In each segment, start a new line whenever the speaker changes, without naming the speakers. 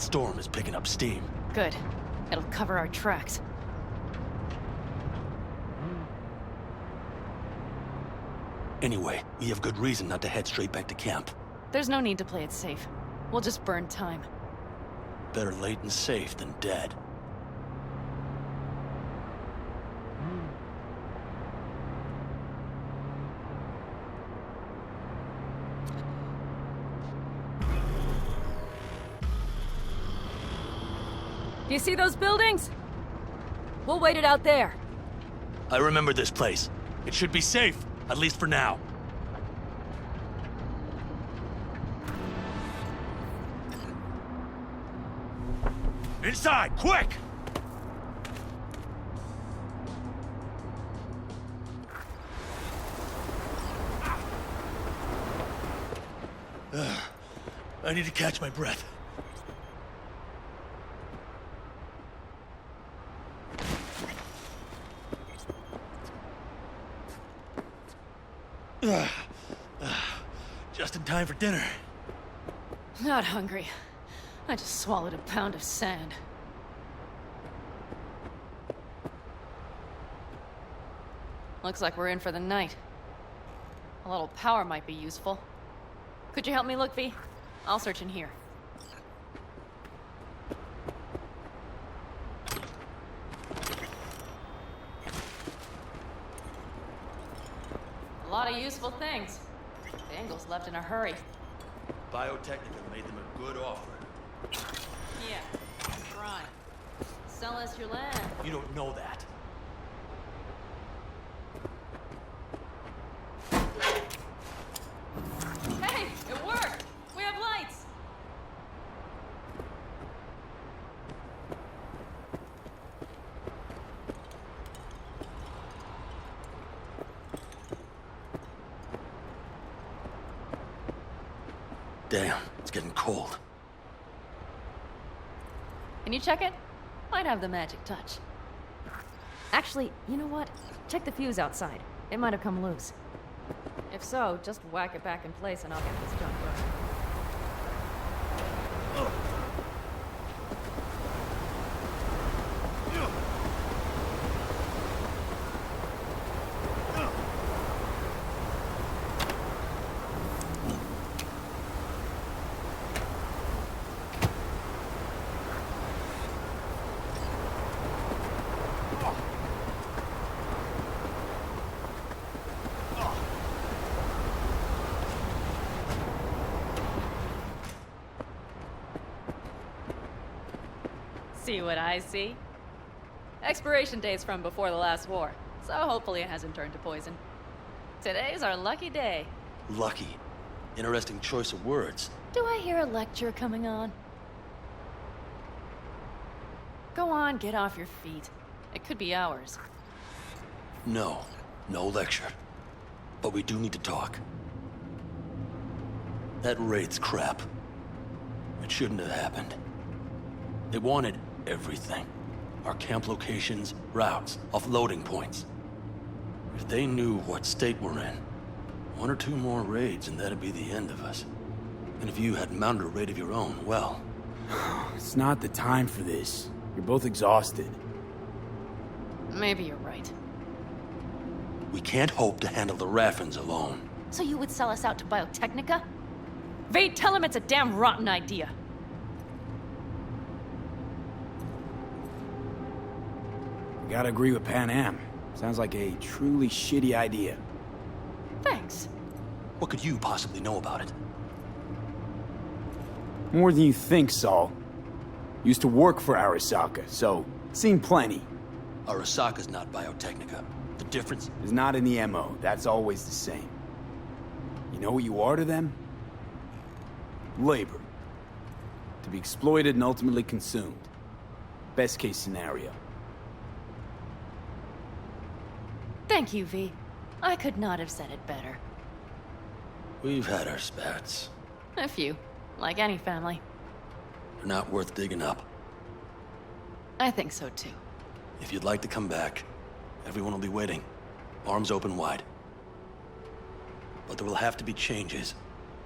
That storm is picking up steam.
Good. It'll cover our tracks.
Anyway, we have good reason not to head straight back to camp.
There's no need to play it safe. We'll just burn time.
Better late and safe than dead.
Do you see those buildings? We'll wait it out there.
I remember this place. It should be safe, at least for now. Inside, quick! I need to catch my breath. Just in time for dinner.
Not hungry. I just swallowed a pound of sand. Looks like we're in for the night. A little power might be useful. Could you help me look, V? I'll search in here. A lot of useful things. Dangles left in a hurry.
Biotechnica made them a good offer.
Yeah, try. Sell us your land.
You don't know that.
Hey, it worked! We have lights!
Damn, it's getting cold.
Can you check it? Might have the magic touch. Actually, you know what? Check the fuse outside. It might have come loose. If so, just whack it back in place and I'll get this junk running. See what I see? Expiration date's from before the last war, so hopefully it hasn't turned to poison. Today's our lucky day.
Lucky. Interesting choice of words.
Do I hear a lecture coming on? Go on, get off your feet. It could be hours.
No, no lecture. But we do need to talk. That raid's crap. It shouldn't have happened. They wanted everything. Our camp locations, routes, offloading points. If they knew what state we're in, one or two more raids and that'd be the end of us. And if you had mounted a raid of your own, well...
It's not the time for this. You're both exhausted.
Maybe you're right.
We can't hope to handle the Raffins alone.
So you would sell us out to Biotechnica? Vade, tell him it's a damn rotten idea.
I gotta agree with Pan Am. Sounds like a truly shitty idea.
Thanks.
What could you possibly know about it?
More than you think, Saul. Used to work for Arasaka, so seen plenty.
Arasaka's not Biotechnica. The difference?
Is not in the MO. That's always the same. You know what you are to them? Labor. To be exploited and ultimately consumed. Best case scenario.
Thank you, V. I could not have said it better.
We've had our spats.
A few. Like any family.
They're not worth digging up.
I think so too.
If you'd like to come back, everyone will be waiting. Arms open wide. But there will have to be changes.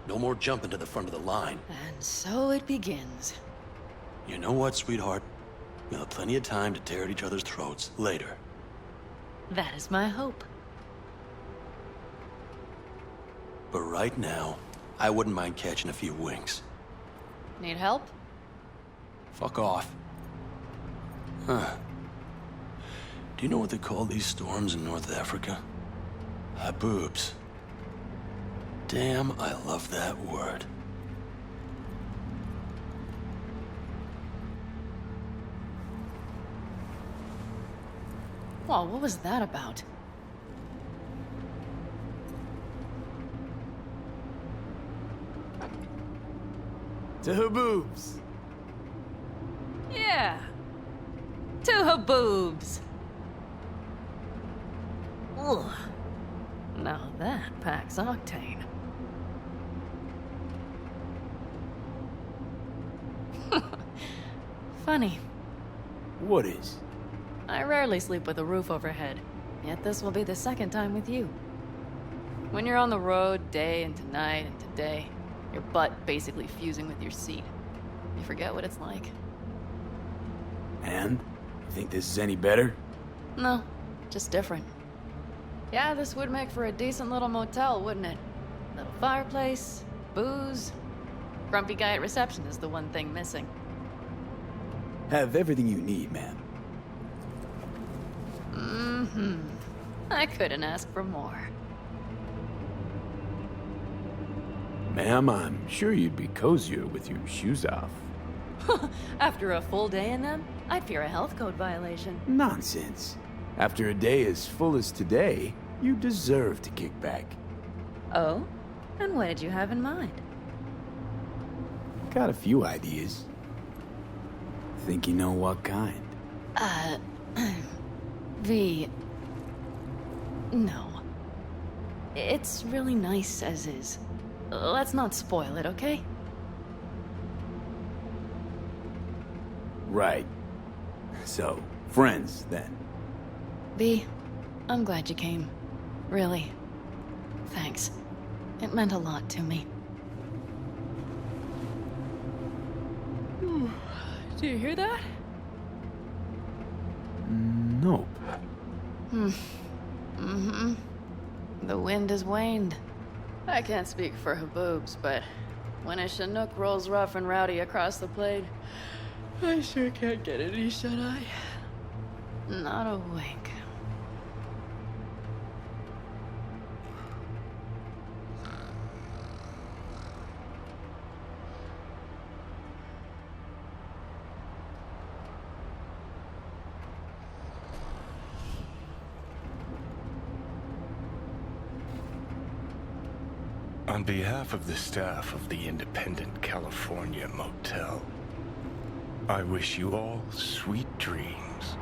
No more jumping to the front of the line.
And so it begins.
You know what, sweetheart? We'll have plenty of time to tear at each other's throats later.
That is my hope.
But right now, I wouldn't mind catching a few winks.
Need help?
Fuck off. Huh. Do you know what they call these storms in North Africa? Haboobs. Damn, I love that word.
Whoa, what was that about?
To Haboobs.
Yeah. To Haboobs. Ugh. Now that packs octane. Funny.
What is?
I rarely sleep with a roof overhead, yet this will be the second time with you. When you're on the road day into night into day, your butt basically fusing with your seat, you forget what it's like.
And? You think this is any better?
No, just different. Yeah, this would make for a decent little motel, wouldn't it? Little fireplace, booze. Grumpy guy at reception is the one thing missing.
Have everything you need, ma'am.
Mm-hmm. I couldn't ask for more.
Ma'am, I'm sure you'd be cozier with your shoes off.
After a full day in them, I'd fear a health code violation.
Nonsense. After a day as full as today, you deserve to kick back.
Oh? And what did you have in mind?
Got a few ideas. Think you know what kind?
V... No. It's really nice as is. Let's not spoil it, okay?
Right. So, friends, then.
B, I'm glad you came. Really. Thanks. It meant a lot to me. Do you hear that?
Nope.
Mm-hmm. The wind has waned. I can't speak for Haboobs, but when a Chinook rolls rough and rowdy across the plain, I sure can't get any shut-eye. Not a wink.
On behalf of the staff of the Independent California Motel, I wish you all sweet dreams.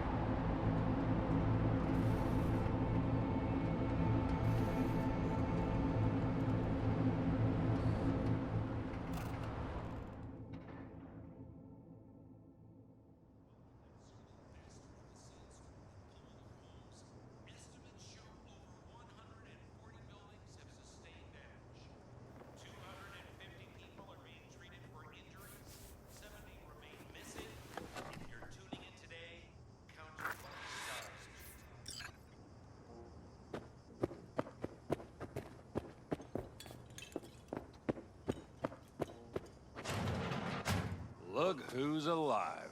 Look who's alive.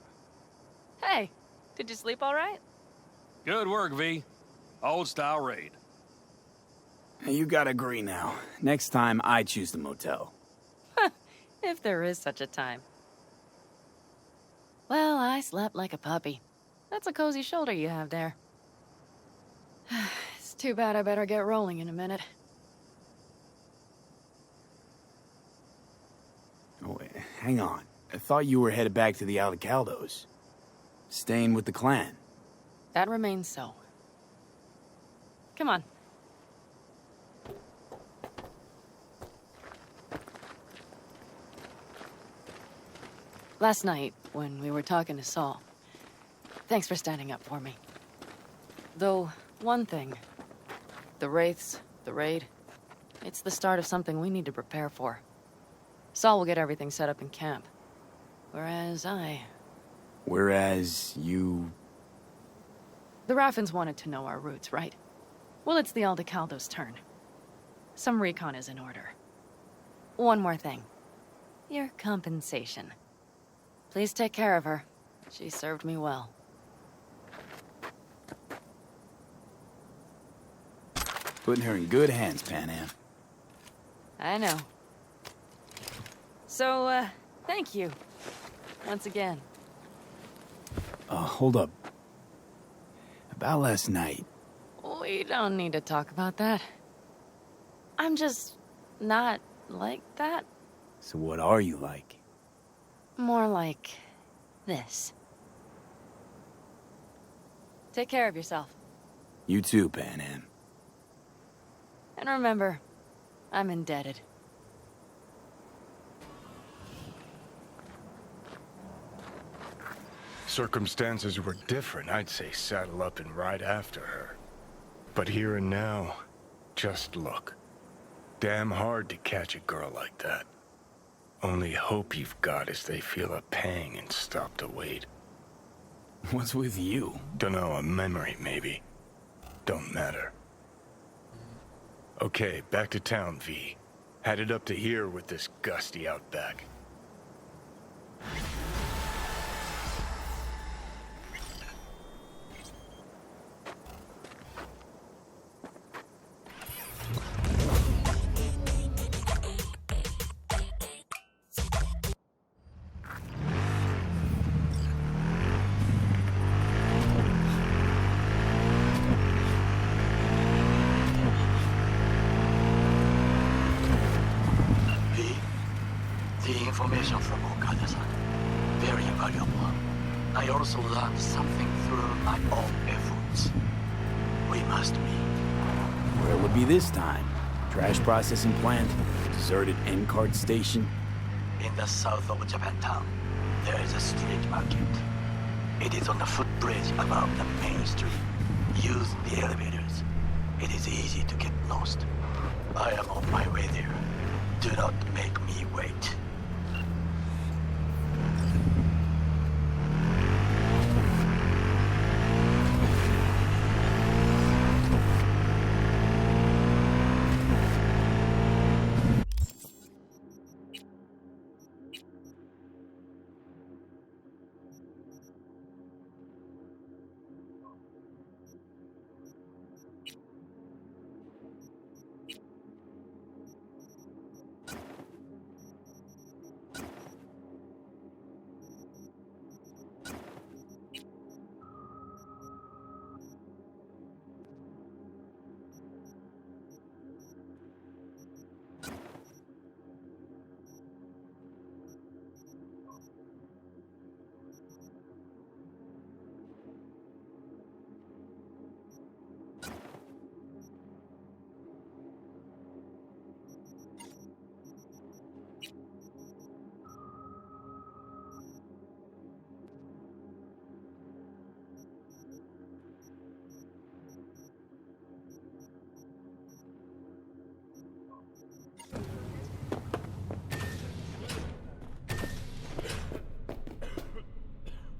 Hey, did you sleep all right?
Good work, V. Old style raid.
You gotta agree now. Next time, I choose the motel.
If there is such a time. Well, I slept like a puppy. That's a cozy shoulder you have there. It's too bad I better get rolling in a minute.
Oh, wait, hang on. I thought you were headed back to the Alcaldos. Staying with the clan.
That remains so. Come on. Last night, when we were talking to Saul, thanks for standing up for me. Though, one thing. The Wraiths, the raid, it's the start of something we need to prepare for. Saul will get everything set up in camp. Whereas
Whereas you...
The Raffins wanted to know our roots, right? Well, it's the Aldecaldo's turn. Some recon is in order. One more thing. Your compensation. Please take care of her. She served me well.
Putting her in good hands, Panam.
I know. So, thank you. Once again.
Hold up. About last night.
We don't need to talk about that. I'm just not like that.
So what are you like?
More like this. Take care of yourself.
You too, Panam.
And remember, I'm indebted.
Circumstances were different, I'd say saddle up and ride after her. But here and now, just look. Damn hard to catch a girl like that. Only hope you've got is they feel a pang and stop to wait.
What's with you?
Dunno, a memory maybe. Don't matter. Okay, back to town, V. Headed up to here with this gusty outback.
The information from Okada-san, very valuable. I also learned something through my own efforts. We must meet.
Where will it be this time? Trash processing plant? Deserted N-cart station?
In the south of Japantown, there is a street market. It is on the footbridge above the main street. Use the elevators. It is easy to get lost. I am on my way there. Do not make me wait.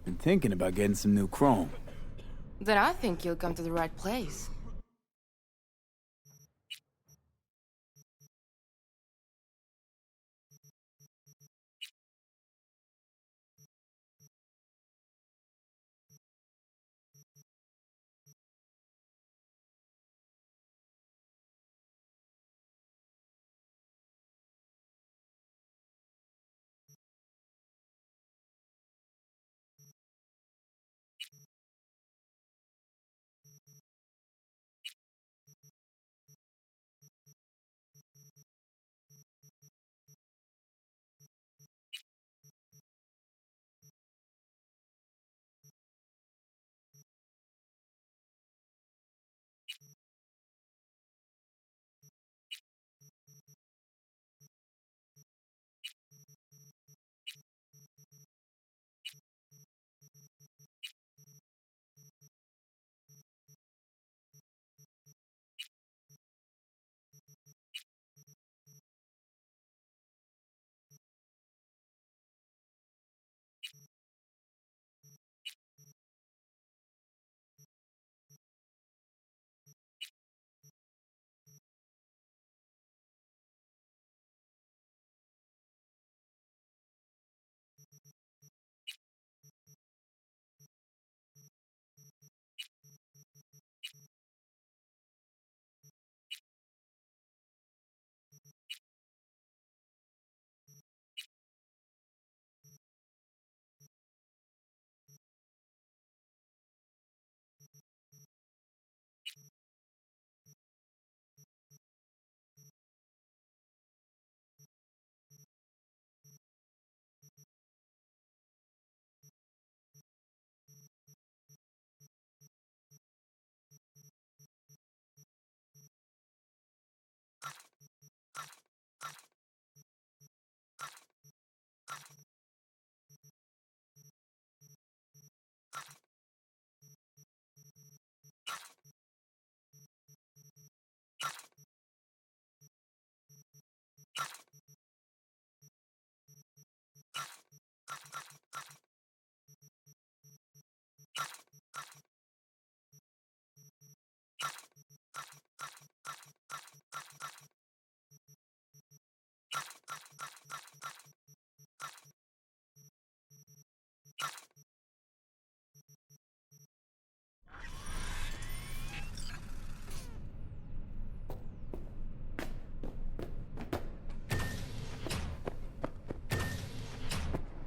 Been thinking about getting some new chrome.
Then I think you'll come to the right place.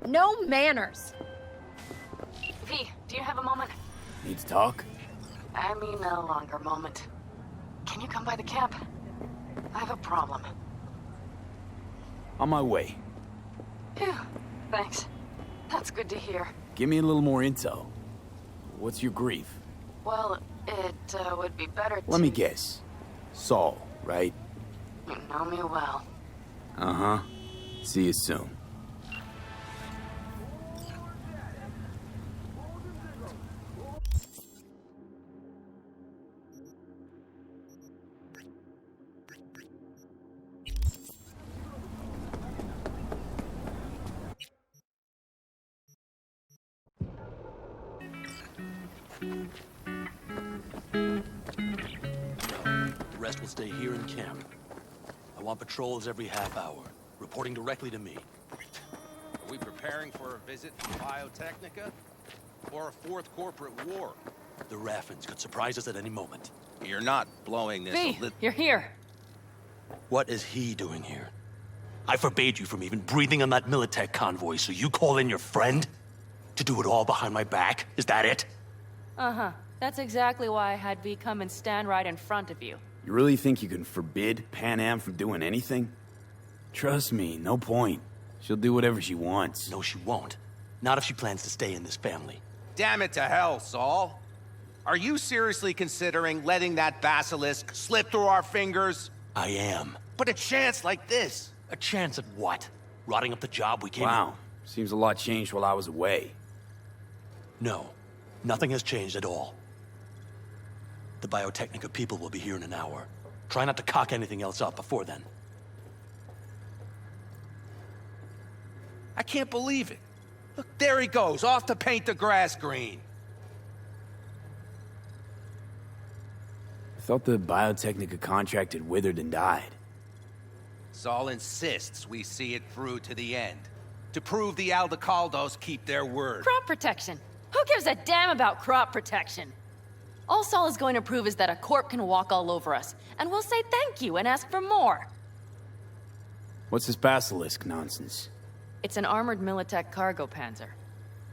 No manners.
V, do you have a moment?
Need to talk?
I mean, no longer moment. Can you come by the camp? I have a problem.
On my way.
Phew, thanks. That's good to hear.
Give me a little more intel. What's your grief?
Well, it would be better to...
Let me guess. Saul, right?
You know me well.
Uh-huh. See you soon.
The rest will stay here in camp. I want patrols every half hour, reporting directly to me.
Are we preparing for a visit from Biotechnica? Or a fourth corporate war?
The Raffins could surprise us at any moment.
You're not blowing this a
V,
little...
you're here.
What is he doing here? I forbade you from even breathing on that Militech convoy, so you call in your friend? To do it all behind my back? Is that it?
Uh-huh. That's exactly why I had V come and stand right in front of you.
You really think you can forbid Pan Am from doing anything? Trust me, no point. She'll do whatever she wants.
No, she won't. Not if she plans to stay in this family.
Damn it to hell, Saul. Are you seriously considering letting that basilisk slip through our fingers?
I am.
But a chance like this.
A chance at what? Rotting up the job we came...
Wow. Seems a lot changed while I was away.
No. Nothing has changed at all. The Biotechnica people will be here in an hour. Try not to cock anything else up before then.
I can't believe it. Look, there he goes, off to paint the grass green.
I thought the Biotechnica contract had withered and died.
Saul insists we see it through to the end. To prove the Aldecaldos keep their word.
Crop protection. Who gives a damn about crop protection? All Saul is going to prove is that a corp can walk all over us, and we'll say thank you and ask for more.
What's this basilisk nonsense?
It's an armored Militech cargo panzer.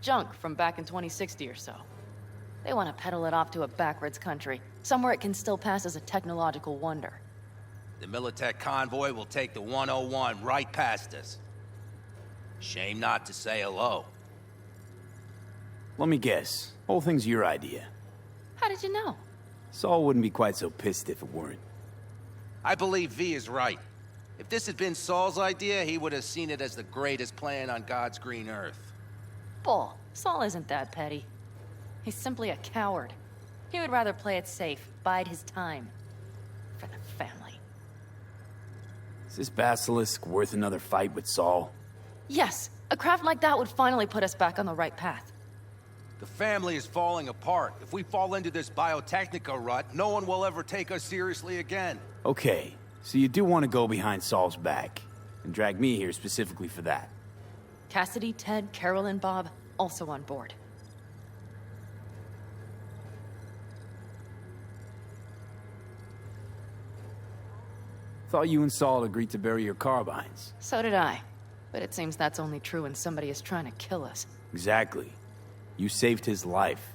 Junk from back in 2060 or so. They want to peddle it off to a backwards country, somewhere it can still pass as a technological wonder.
The Militech convoy will take the 101 right past us. Shame not to say hello.
Let me guess. Whole thing's your idea.
How did you know?
Saul wouldn't be quite so pissed if it weren't.
I believe V is right. If this had been Saul's idea, he would have seen it as the greatest plan on God's green earth.
Bull. Saul isn't that petty. He's simply a coward. He would rather play it safe, bide his time. For the family.
Is this basilisk worth another fight with Saul?
Yes, a craft like that would finally put us back on the right path.
The family is falling apart. If we fall into this Biotechnica rut, no one will ever take us seriously again.
Okay, so you do want to go behind Saul's back, and drag me here specifically for that.
Cassidy, Ted, Carol, and Bob also on board.
Thought you and Saul agreed to bury your carbines.
So did I. But it seems that's only true when somebody is trying to kill us.
Exactly. You saved his life.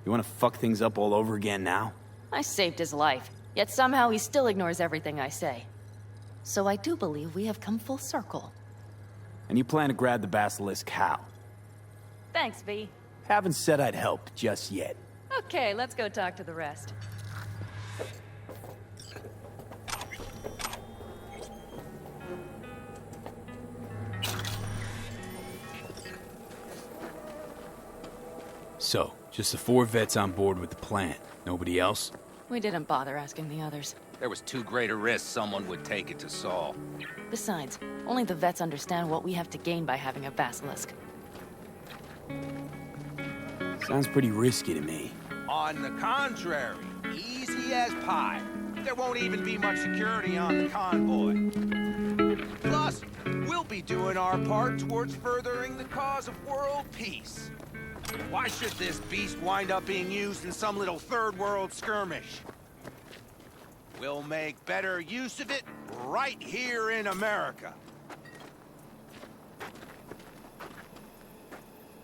You want to fuck things up all over again now?
I saved his life, yet somehow he still ignores everything I say. So I do believe we have come full circle.
And you plan to grab the basilisk how?
Thanks, V.
Haven't said I'd help just yet.
Okay, let's go talk to the rest.
So, just the 4 vets on board with the plan. Nobody else?
We didn't bother asking the others.
There was too great a risk someone would take it to Saul.
Besides, only the vets understand what we have to gain by having a basilisk.
Sounds pretty risky to me.
On the contrary, easy as pie. There won't even be much security on the convoy. Plus, we'll be doing our part towards furthering the cause of world peace. Why should this beast wind up being used in some little third world skirmish? We'll make better use of it right here in America.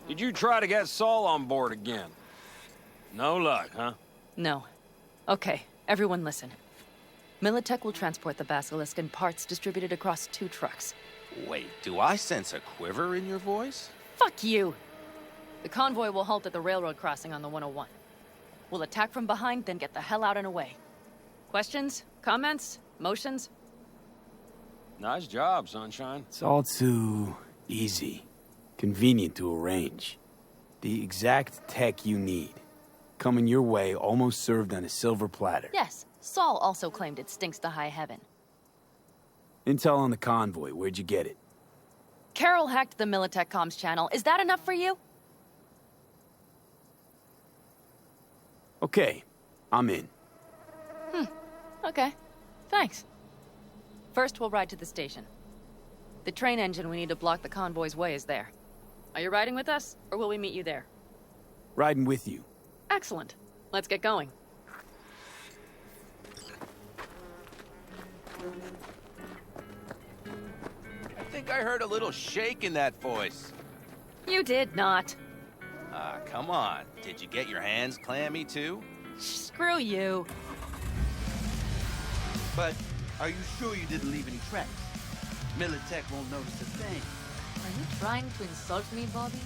Did you try to get Saul on board again? No luck, huh?
No. Okay, everyone listen. Militech will transport the Basilisk in parts distributed across 2 trucks.
Wait, do I sense a quiver in your voice?
Fuck you! The convoy will halt at the railroad crossing on the 101. We'll attack from behind, then get the hell out and away. Questions? Comments? Motions?
Nice job, Sunshine.
It's all too easy. Convenient to arrange. The exact tech you need. Coming your way, almost served on a silver platter.
Yes, Saul also claimed it stinks to high heaven.
Intel on the convoy, where'd you get it?
Carol hacked the Militech comms channel. Is that enough for you?
Okay, I'm in.
Okay. Thanks. First, we'll ride to the station. The train engine we need to block the convoy's way is there. Are you riding with us, or will we meet you there?
Riding with you.
Excellent. Let's get going.
I think I heard a little shake in that voice.
You did not.
Ah, come on. Did you get your hands clammy too?
Screw you.
But are you sure you didn't leave any tracks? Militech won't notice a thing.
Are you trying to insult me, Bobby?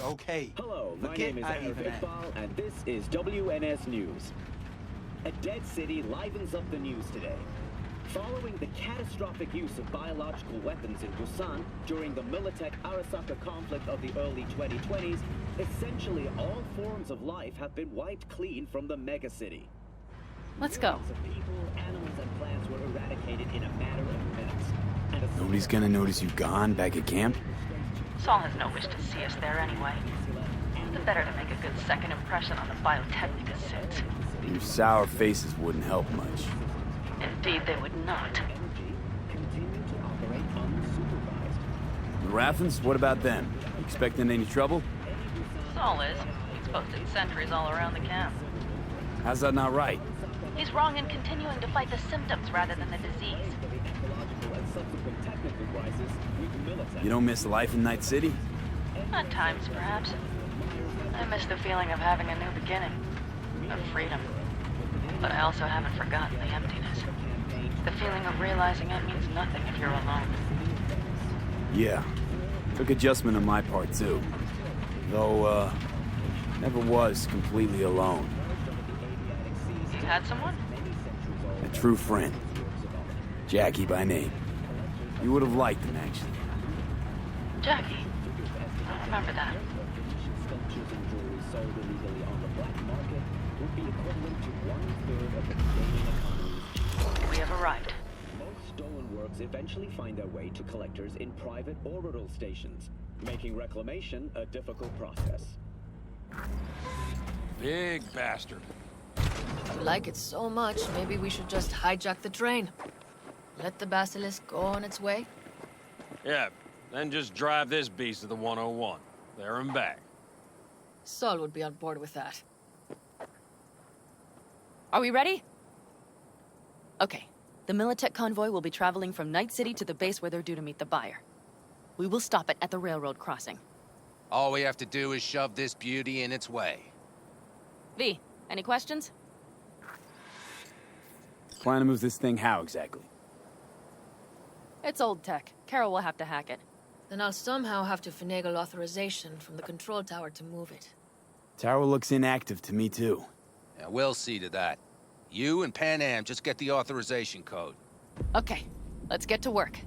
Okay.
Hello, my
Forget
name is
I
Eric
even asked.
Iqbal, and this is WNS News. A dead city livens up the news today. Following the catastrophic use of biological weapons in Busan during the Militech-Arasaka conflict of the early 2020s, essentially all forms of life have been wiped clean from the megacity.
Let's go.
Millions of people, animals, and plants were eradicated in a matter of minutes. And a
Nobody's gonna notice you gone back at camp?
Saul has no wish to see us there anyway. The better to make a good second impression on the Biotechnica suits.
Your sour faces wouldn't help much.
Indeed, they would not.
energy continue to operate unsupervised.
The Raffens, what about them? Expecting any trouble?
Saul is. He's posted sentries all around the camp.
How's that not right?
He's wrong in continuing to fight the symptoms rather than the disease.
You don't miss life in Night City?
At times, perhaps. I miss the feeling of having a new beginning. Of freedom. But I also haven't forgotten the emptiness. The feeling of realizing it means nothing if you're alone.
Yeah. Took adjustment on my part, too. Though, never was completely alone.
You had someone?
A true friend. Jackie by name. You would have liked him, actually.
Jackie. I remember that. We have arrived.
Most stolen works eventually find their way to collectors in private orbital stations, making reclamation a difficult process.
Big bastard.
You like it so much, maybe we should just hijack the train. Let the Basilisk go on its way.
Yeah, then just drive this beast to the 101. There and back.
Saul would be on board with that.
Are we ready? Okay. The Militech convoy will be traveling from Night City to the base where they're due to meet the buyer. We will stop it at the railroad crossing.
All we have to do is shove this beauty in its way.
V, any questions?
Plan to move this thing how, exactly?
It's old tech. Carol will have to hack it.
Then I'll somehow have to finagle authorization from the control tower to move it.
Tower looks inactive to me, too.
Yeah, we'll see to that. You and Pan Am just get the authorization code.
Okay, let's get to work.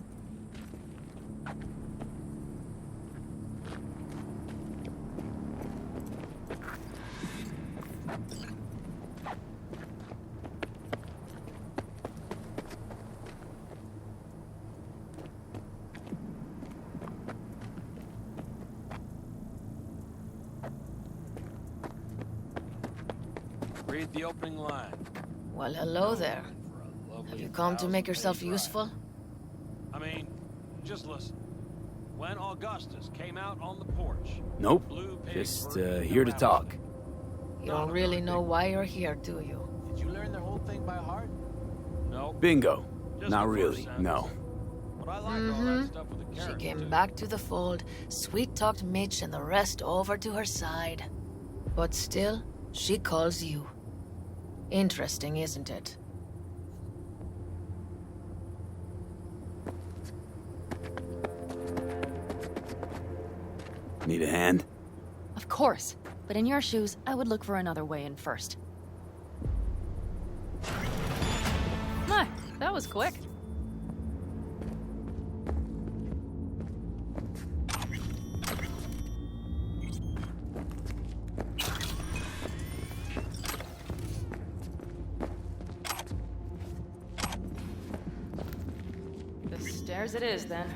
Read the opening line.
Well, hello there.
For a lovely
Have you come to make yourself
1,000-day
useful?
ride. I mean, just listen. When Augustus came out on the porch...
Nope.
Blue pig
Just,
burning
here to
around-
talk.
You don't really know why you're here, do you?
Did you learn the whole thing by heart? No.
Bingo.
Just
Not
the first
really,
sentence.
no.
But I like all that stuff with the
She
characters.
came
too.
back to the fold, sweet-talked Mitch and the rest over to her side. But still, she calls you. Interesting, isn't it?
Need a hand?
Of course. But in your shoes, I would look for another way in first. My, that was quick. The stairs it is, then.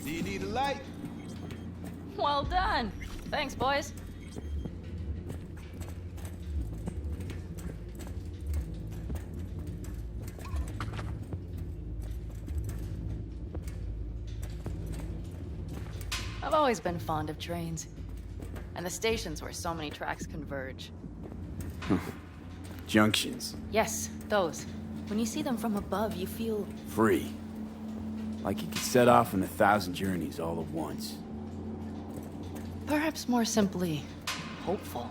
Do you need a light?
Well done. Thanks, boys. I've always been fond of trains. And the stations where so many tracks converge.
Junctions.
Yes, those. When you see them from above, you feel...
Free. Like you could set off on 1,000 journeys all at once.
perhaps more simply, hopeful.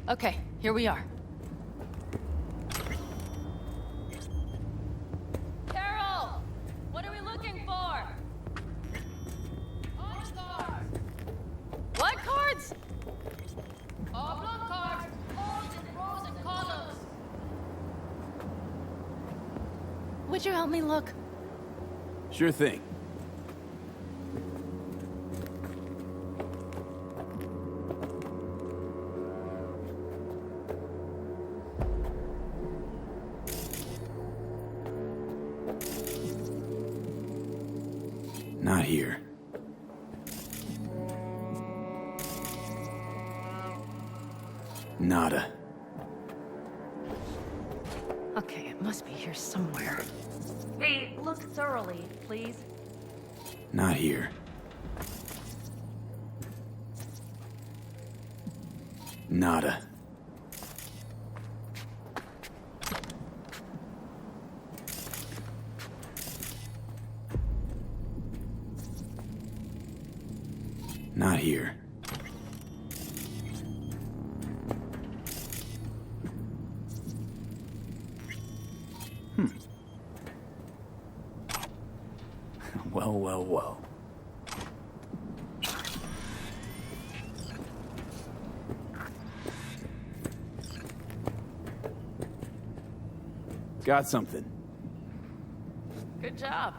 Okay, here we are. Carol! What are we looking for? All-Stars! What cards? Oblong cards, holes in rows and columns. Would you help me look?
Sure thing. Not here. Nada.
Okay, it must be here somewhere. Hey, look thoroughly, please.
Not here. Nada. Not here. Well, well, well. Got something.
Good job.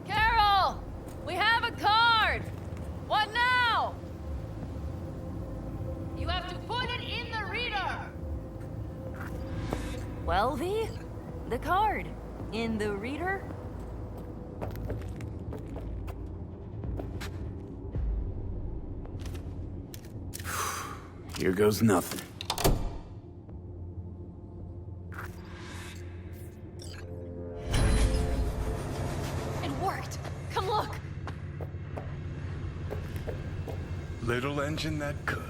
Carol! We have a card! What now? You have to put it in the reader! Well, the card. In the reader?
Here goes nothing.
It worked! Come look!
Little engine that could.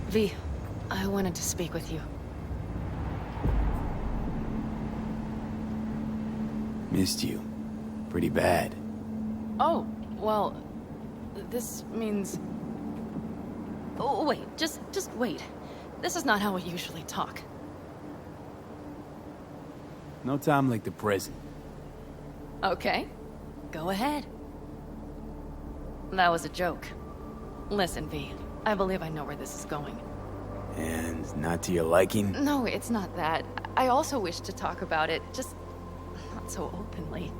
V, I wanted to speak with you.
Missed you. Pretty bad.
Oh, well, this means... Oh, wait, just wait. This is not how we usually talk.
No time like the present.
Okay, go ahead. That was a joke. Listen, V, I believe I know where this is going.
And not to your liking?
No, it's not that. I also wish to talk about it, just not so openly.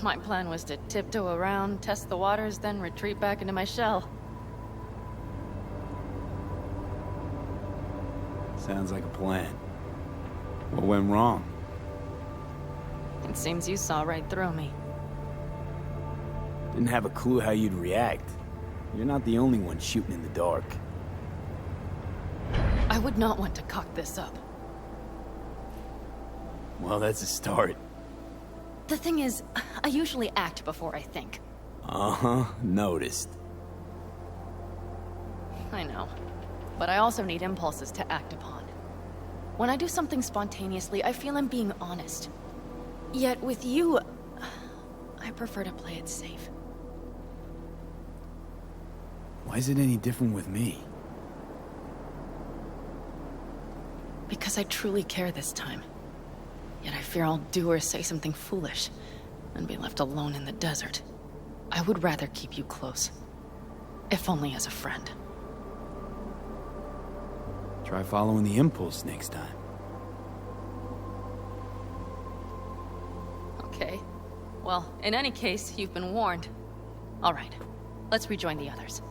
My plan was to tiptoe around, test the waters, then retreat back into my shell.
Sounds like a plan. What went wrong?
It seems you saw right through me.
Didn't have a clue how you'd react. You're not the only one shooting in the dark.
I would not want to cock this up.
Well, that's a start.
The thing is, I usually act before I think.
Uh-huh, noticed.
I know. But I also need impulses to act upon. When I do something spontaneously, I feel I'm being honest. Yet with you, I prefer to play it safe.
Why is it any different with me?
Because I truly care this time. Yet I fear I'll do or say something foolish, and be left alone in the desert. I would rather keep you close. If only as a friend.
Try following the impulse next time.
Okay. Well, in any case, you've been warned. All right. Let's rejoin the others.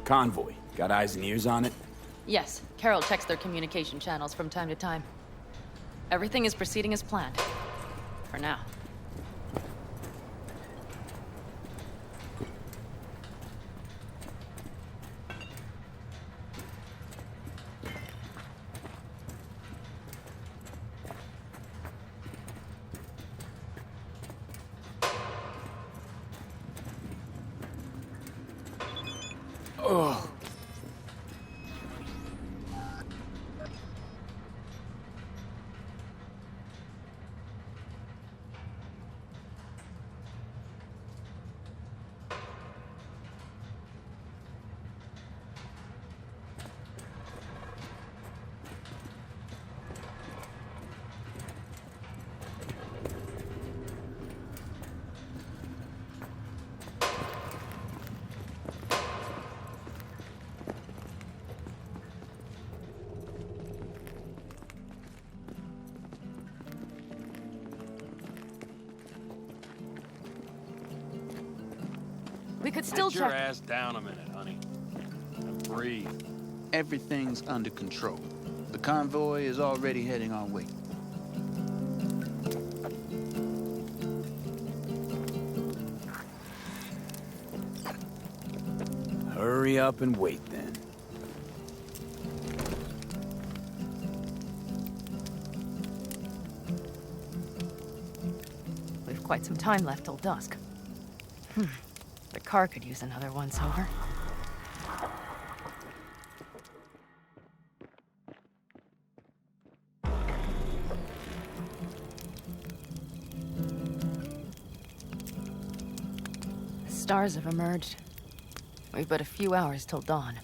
Convoy. Got eyes and ears on it?
Yes, Carol checks their communication channels from time to time. Everything is proceeding as planned. For now.
Ugh.
We could still
Sit your
check.
ass down a minute, honey. And breathe.
Everything's under control. The convoy is already heading our way.
Hurry up and wait then.
We've quite some time left till dusk. The car could use another once-over. The stars have emerged. We've but a few hours till dawn.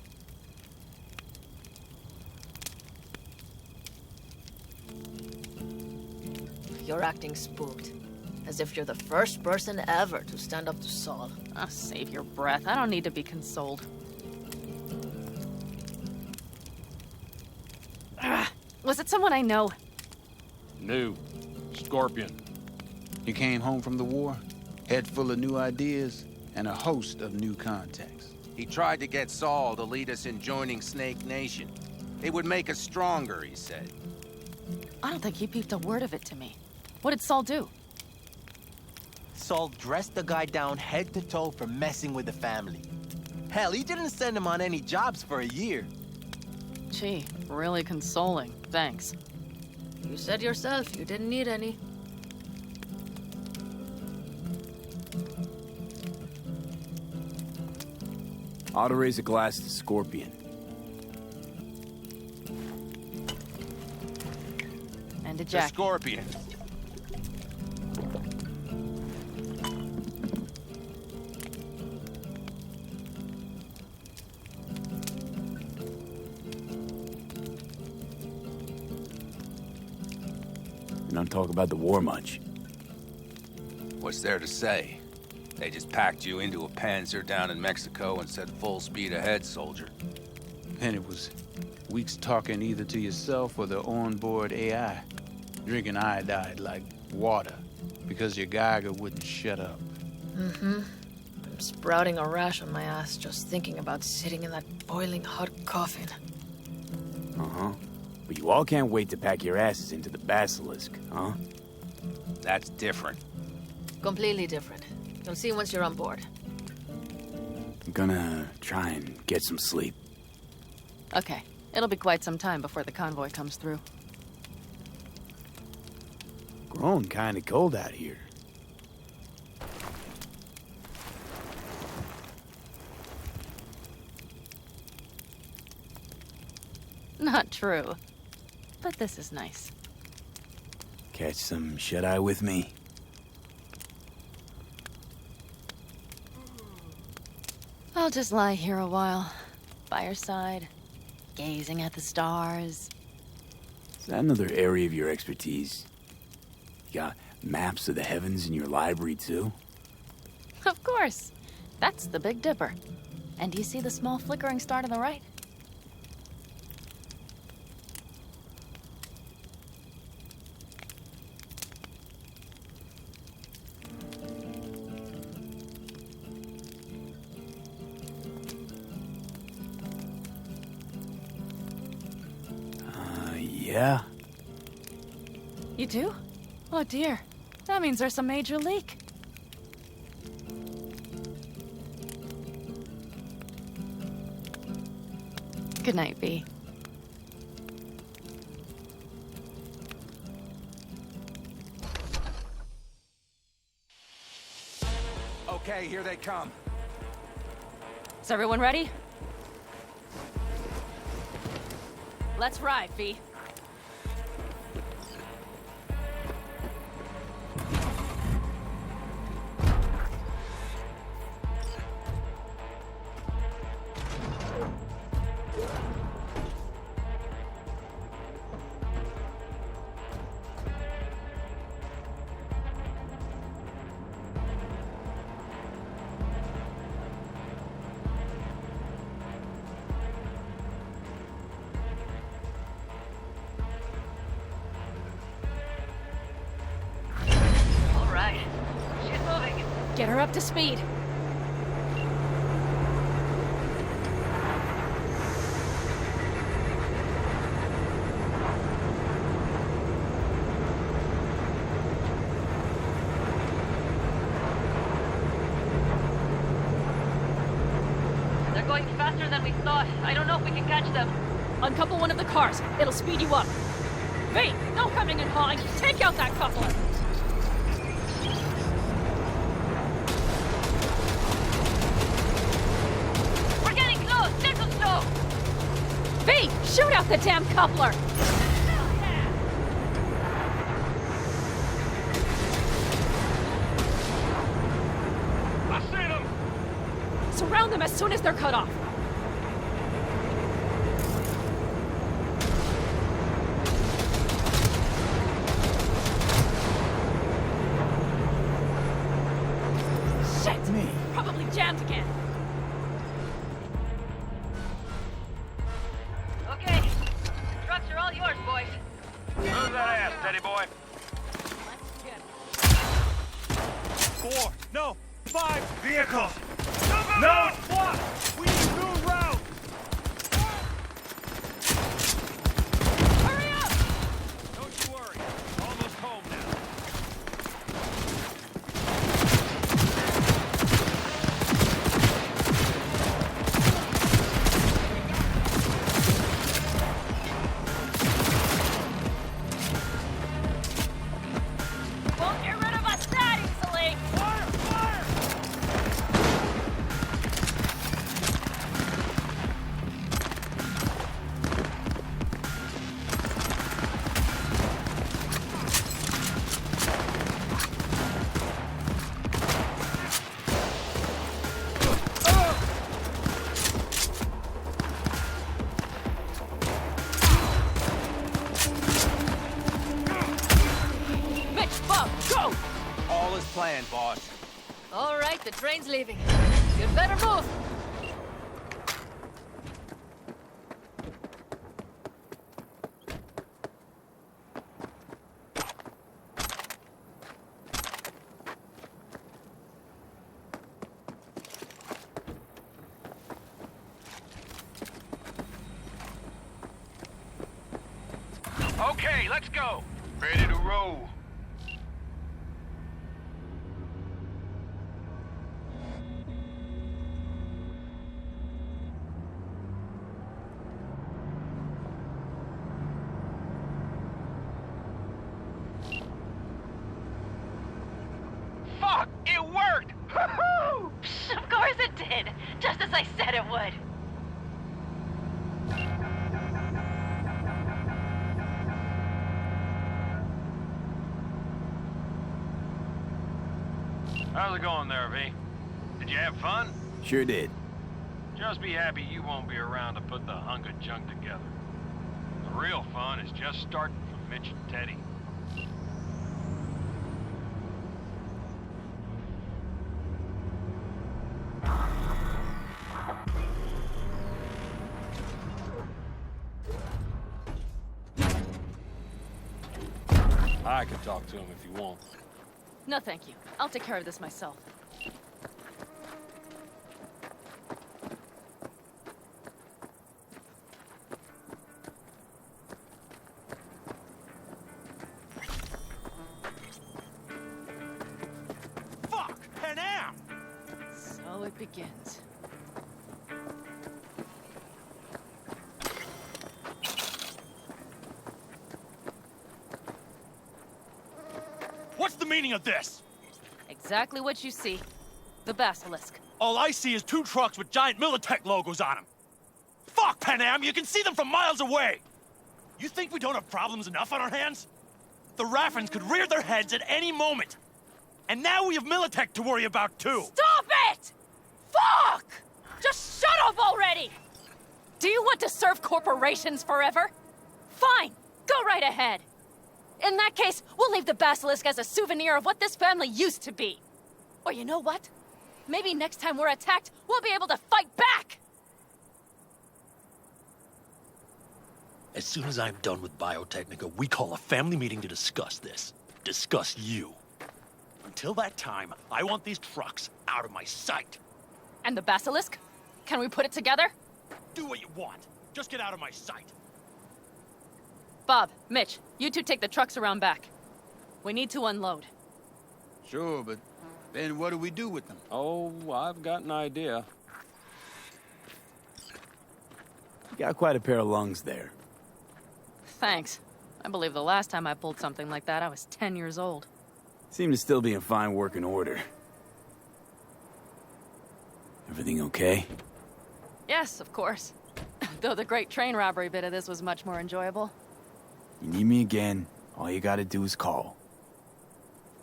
You're acting spooked. As if you're the first person ever to stand up to Saul.
Ah, save your breath. I don't need to be consoled. Was it someone I know?
New. Scorpion.
He came home from the war, head full of new ideas, and a host of new contacts.
He tried to get Saul to lead us in joining Snake Nation. It would make us stronger, he said.
I don't think he peeped a word of it to me. What did Saul do?
Saul dressed the guy down head to toe for messing with the family. Hell, he didn't send him on any jobs for a year.
Gee, really consoling. Thanks.
You said yourself you didn't need any.
Auto raise a glass to Scorpion.
And a
The
jack.
Scorpion.
You don't talk about the war much.
What's there to say? They just packed you into a panzer down in Mexico and said full speed ahead, soldier.
And it was weeks talking either to yourself or the onboard AI. Drinking iodide like water because your Geiger wouldn't shut up.
Mm-hmm. I'm sprouting a rash on my ass just thinking about sitting in that boiling hot coffin.
Uh-huh. But you all can't wait to pack your asses into the Basilisk, huh?
That's different.
Completely different. You'll see once you're on board.
I'm gonna try and get some sleep.
Okay, it'll be quite some time before the convoy comes through.
Grown kinda cold out here.
Not true. But this is nice.
Catch some shut-eye with me?
I'll just lie here a while, by your side, gazing at the stars.
Is that another area of your expertise? You got maps of the heavens in your library, too?
Of course. That's the Big Dipper. And do you see the small flickering star to the right?
Yeah?
You do? Oh dear. That means there's a major leak. Good night, V.
Okay, here they come.
Is everyone ready? Let's ride, V. Get her up to speed.
They're going faster than we thought. I don't know if we can catch them.
Uncouple one of the cars. It'll speed you up. V, no coming and hawing. Take out that coupler. V, shoot out the damn coupler!
I see them!
Surround them as soon as they're cut off. Shit!
Me.
Probably jammed again.
Okay. Trucks are all yours, boys.
Move that ass, steady boy. 4, no, 5 vehicles. No, what? We need a new route.
Hurry up!
Don't you worry. Almost home now.
plan, boss.
All right, the train's leaving. You'd better move.
Okay, let's go.
Ready to roll.
Fuck, it worked! Woohoo!
Of course it did, just as I said it would.
How's it going there, V? Did you have fun?
Sure did.
Just be happy you won't be around to put the hunk of junk together. The real fun is just starting for Mitch and Teddy.
I can talk to him if you want.
No, thank you. I'll take care of this myself.
Fuck! Panam!
So it begins.
What's the meaning of this?
Exactly what you see. The basilisk.
All I see is 2 trucks with giant Militech logos on them. Fuck, Panam! You can see them from miles away! You think we don't have problems enough on our hands? The Raffens could rear their heads at any moment. And now we have Militech to worry about, too.
Stop it! Fuck! Just shut up already! Do you want to serve corporations forever? Fine, go right ahead. In that case, we'll leave the basilisk as a souvenir of what this family used to be. Or you know what? Maybe next time we're attacked, we'll be able to fight back!
As soon as I'm done with Biotechnica, we call a family meeting to discuss this. Discuss you.
Until that time, I want these trucks out of my sight.
And the basilisk? Can we put it together?
Do what you want. Just get out of my sight.
Bob, Mitch, you two take the trucks around back. We need to unload.
Sure, but then what do we do with them?
Oh, I've got an idea.
You got quite a pair of lungs there.
Thanks. I believe the last time I pulled something like that, I was 10 years old.
Seem to still be in fine working order. Everything okay?
Yes, of course. Though the great train robbery bit of this was much more enjoyable.
You need me again, all you gotta do is call.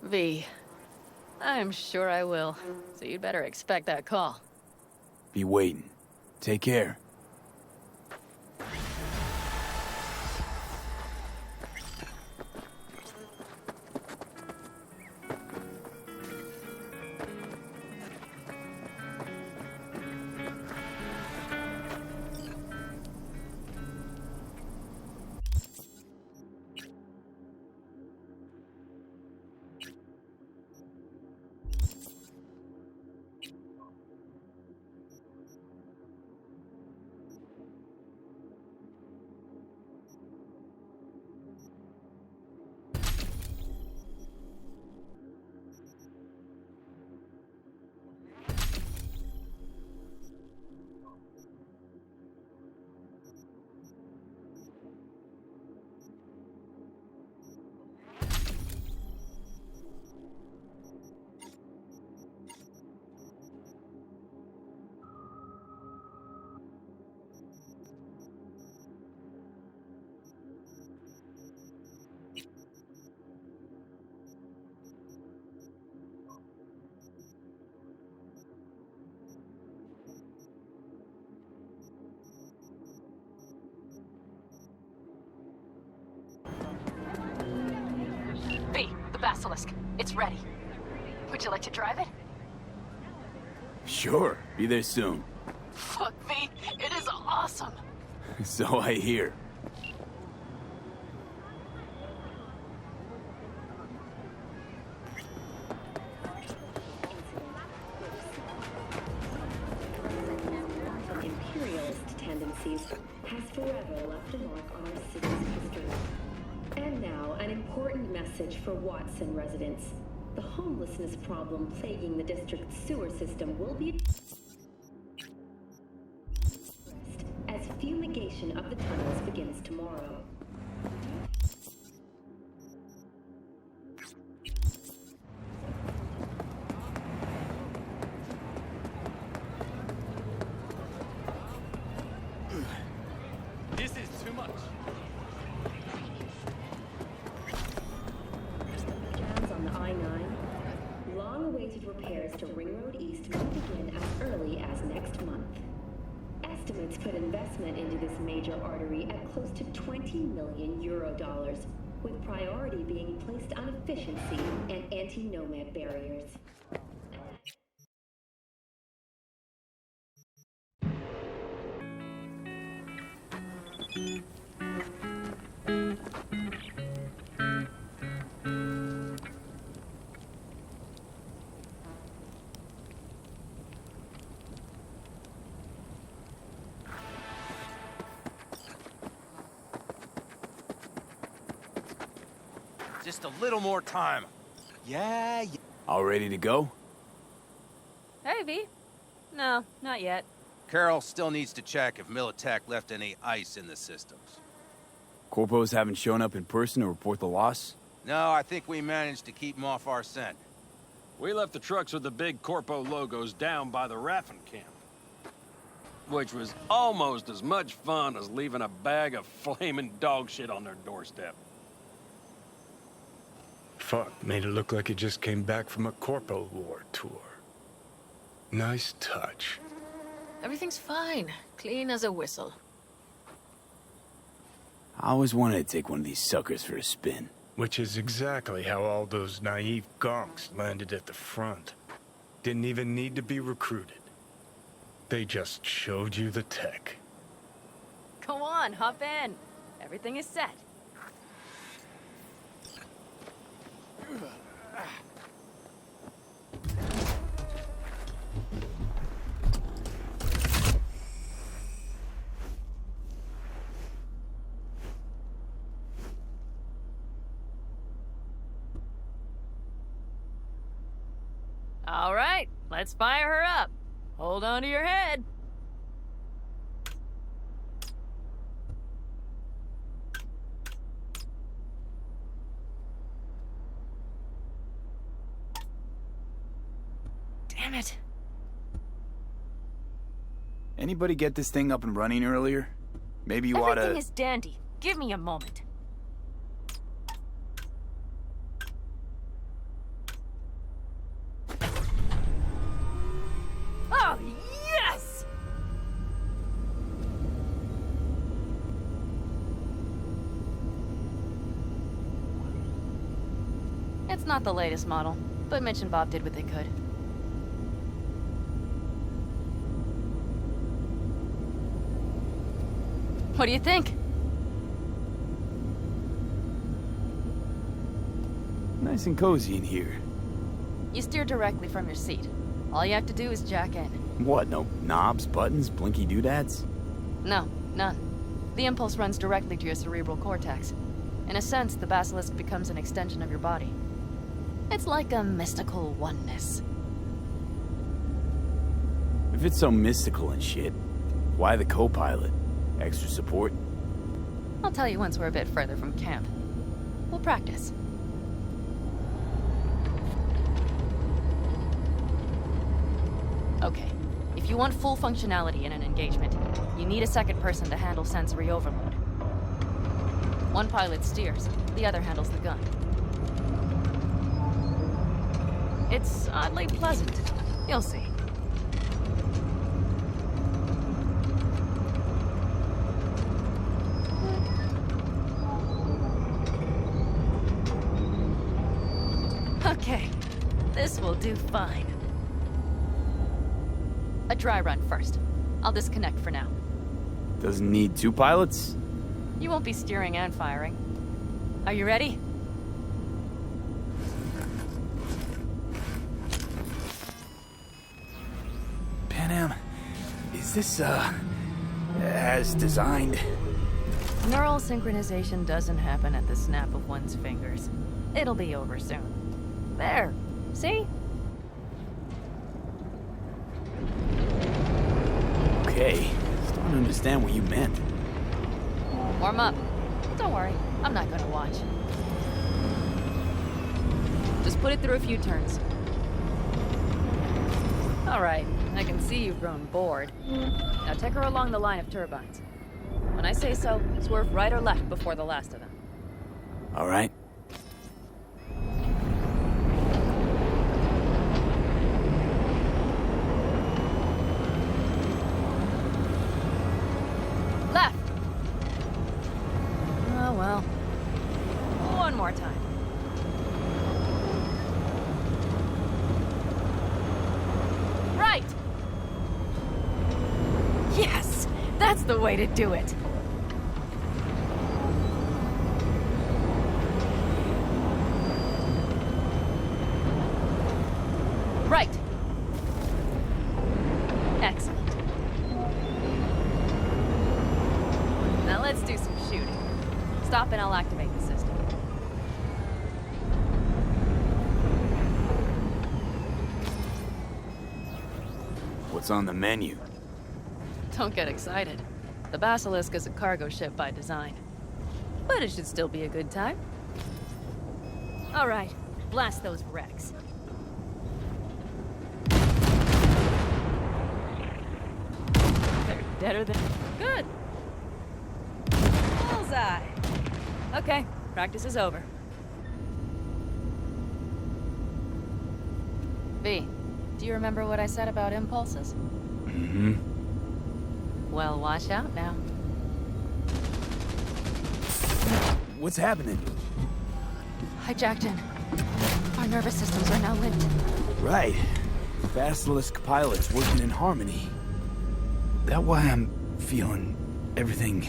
V. I'm sure I will. So you'd better expect that call.
Be waiting. Take care.
V, the basilisk. It's ready.
Would you like to drive it?
Sure, be there soon.
Fuck me, it is awesome.
So I hear.
Imperialist tendencies has forever left a mark on our city's history. And now, an important message for Watson residents. The homelessness problem plaguing the district's sewer system will be as fumigation of the tunnels begins tomorrow.
This is too much.
Jams on the I-9. Long-awaited repairs to Ring Road East may begin as early as next month. Estimates put investment into this major artery at close to 20 million euro dollars, with priority being placed on efficiency and anti-nomad barriers.
Just a little more time. Yeah.
All ready to go?
Hey, V. No, not yet.
Carol still needs to check if Militech left any ice in the systems.
Corpos haven't shown up in person to report the loss?
No, I think we managed to keep them off our scent.
We left the trucks with the big Corpo logos down by the raffing camp. Which was almost as much fun as leaving a bag of flaming dog shit on their doorstep.
Fuck, made it look like it just came back from a Corpo War tour. Nice touch.
Everything's fine. Clean as a whistle.
I always wanted to take one of these suckers for a spin.
Which is exactly how all those naive gonks landed at the front. Didn't even need to be recruited. They just showed you the tech.
Go on, hop in. Everything is set. All right, let's fire her up. Hold on to your head. Damn it.
Anybody get this thing up and running earlier? Maybe you oughta...
Everything is dandy. Give me a moment. Oh, yes! It's not the latest model, but Mitch and Bob did what they could. What do you think?
Nice and cozy in here.
You steer directly from your seat. All you have to do is jack in.
What, no knobs, buttons, blinky doodads?
No, none. The impulse runs directly to your cerebral cortex. In a sense, the basilisk becomes an extension of your body. It's like a mystical oneness.
If it's so mystical and shit, why the co-pilot? Extra support?
I'll tell you once we're a bit further from camp. We'll practice. Okay, if you want full functionality in an engagement, you need a second person to handle sensory overload. One pilot steers, the other handles the gun. It's oddly pleasant. You'll see. Okay, this This will do fine. A dry run first. I'll disconnect for now.
Doesn't need 2 pilots?
You won't be steering and firing. Are you ready?
Panam, is this, as designed?
Neural synchronization doesn't happen at the snap of one's fingers. It'll be over soon. There. See?
Okay. Still don't understand what you meant.
Warm up. Don't worry, I'm not gonna watch. Just put it through a few turns. All right, I can see you've grown bored. Now take her along the line of turbines. When I say so, swerve right or left before the last of them.
All right.
Left! Oh well. One more time. Right! Yes! That's the way to do it! Right! Excellent. Now let's do some shooting. Stop and I'll activate the system.
What's on the menu?
Don't get excited. The Basilisk is a cargo ship by design. But it should still be a good time. All right, blast those wrecks. They're deader than... Good! Bullseye! Okay, practice is over. V, do you remember what I said about impulses?
Mm-hmm.
Well, watch out now.
What's happening?
Hijacked in. Our nervous systems are now linked.
Right. Basilisk pilots working in harmony. That why I'm feeling everything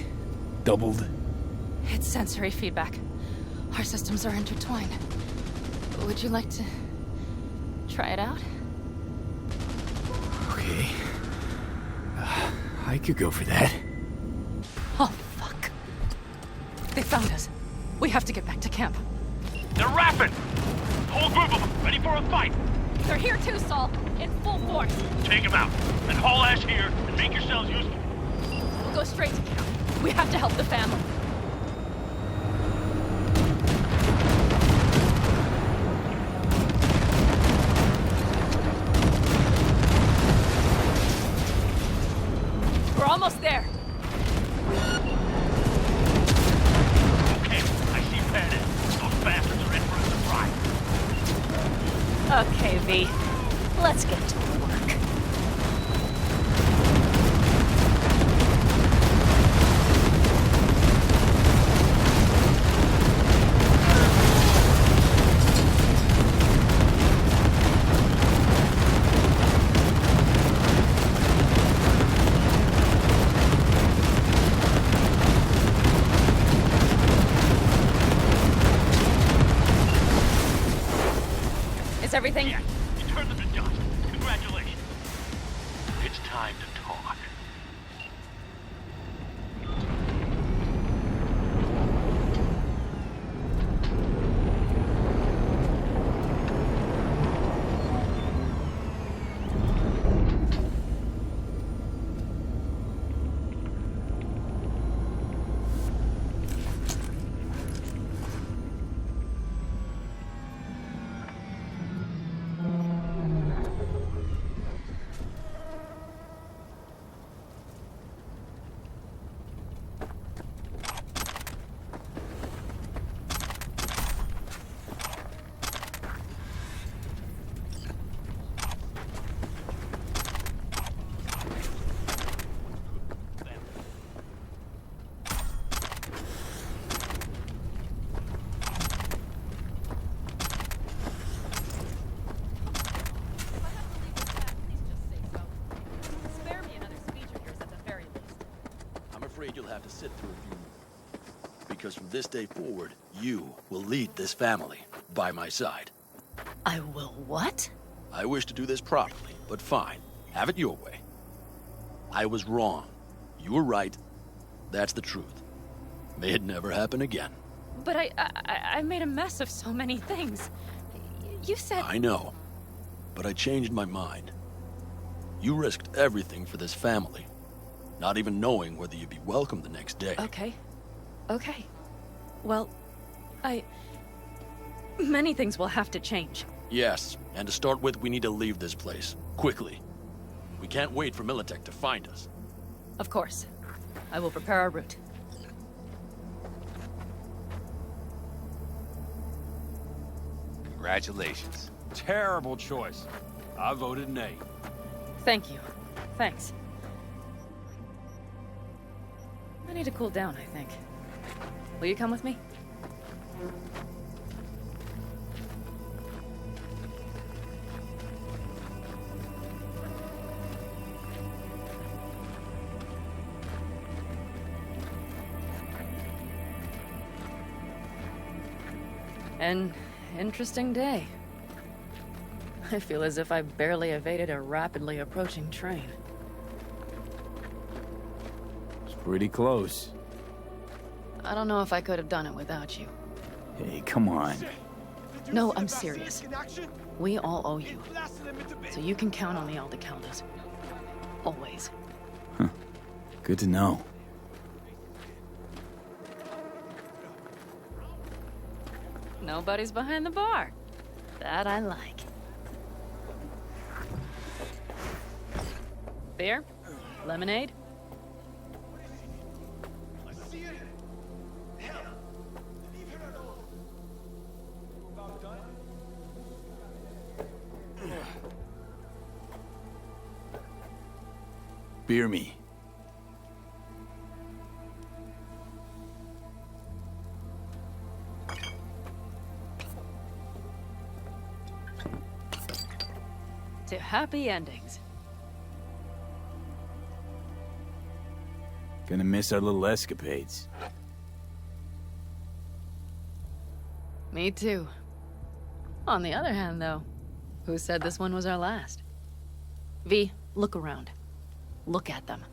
doubled?
It's sensory feedback. Our systems are intertwined. Would you like to try it out?
Okay. I could go for that.
Oh, fuck. They found us. We have to get back to camp.
They're rapping! Whole group of them, ready for a fight!
They're here too, Saul. In full force.
Take them out, and haul ass here, and make yourselves useful.
We'll go straight to camp. We have to help the family. We're almost there.
Okay, I see Pan Am. Those bastards are in for a surprise.
Okay, V. Let's get to work. Is everything?
Yeah, you turned them to dust. Congratulations. It's time to talk.
afraid you'll have to sit through a few more. Because from this day forward, you will lead this family by my side.
I will what?
I wish to do this properly, but fine. Have it your way. I was wrong. You were right. That's the truth. May it never happen again.
But I made a mess of so many things. You said...
I know. But I changed my mind. You risked everything for this family, not even knowing whether you'd be welcome the next day.
Okay. Okay. Well, many things will have to change.
Yes, and to start with, we need to leave this place. Quickly. We can't wait for Militech to find us.
Of course. I will prepare our route.
Congratulations.
Terrible choice. I voted nay.
Thank you. Thanks. I need to cool down, I think. Will you come with me? An interesting day. I feel as if I barely evaded a rapidly approaching train.
It's pretty close.
I don't know if I could have done it without you.
Hey, come on.
No, I'm serious. We all owe you. So you can count on the Aldecaldas. Always.
Huh. Good to know.
Nobody's behind the bar. That I like. Beer? Lemonade?
Beer me.
To happy endings.
Gonna miss our little escapades.
Me too. On the other hand, though, who said this one was our last? V, look around. Look at them.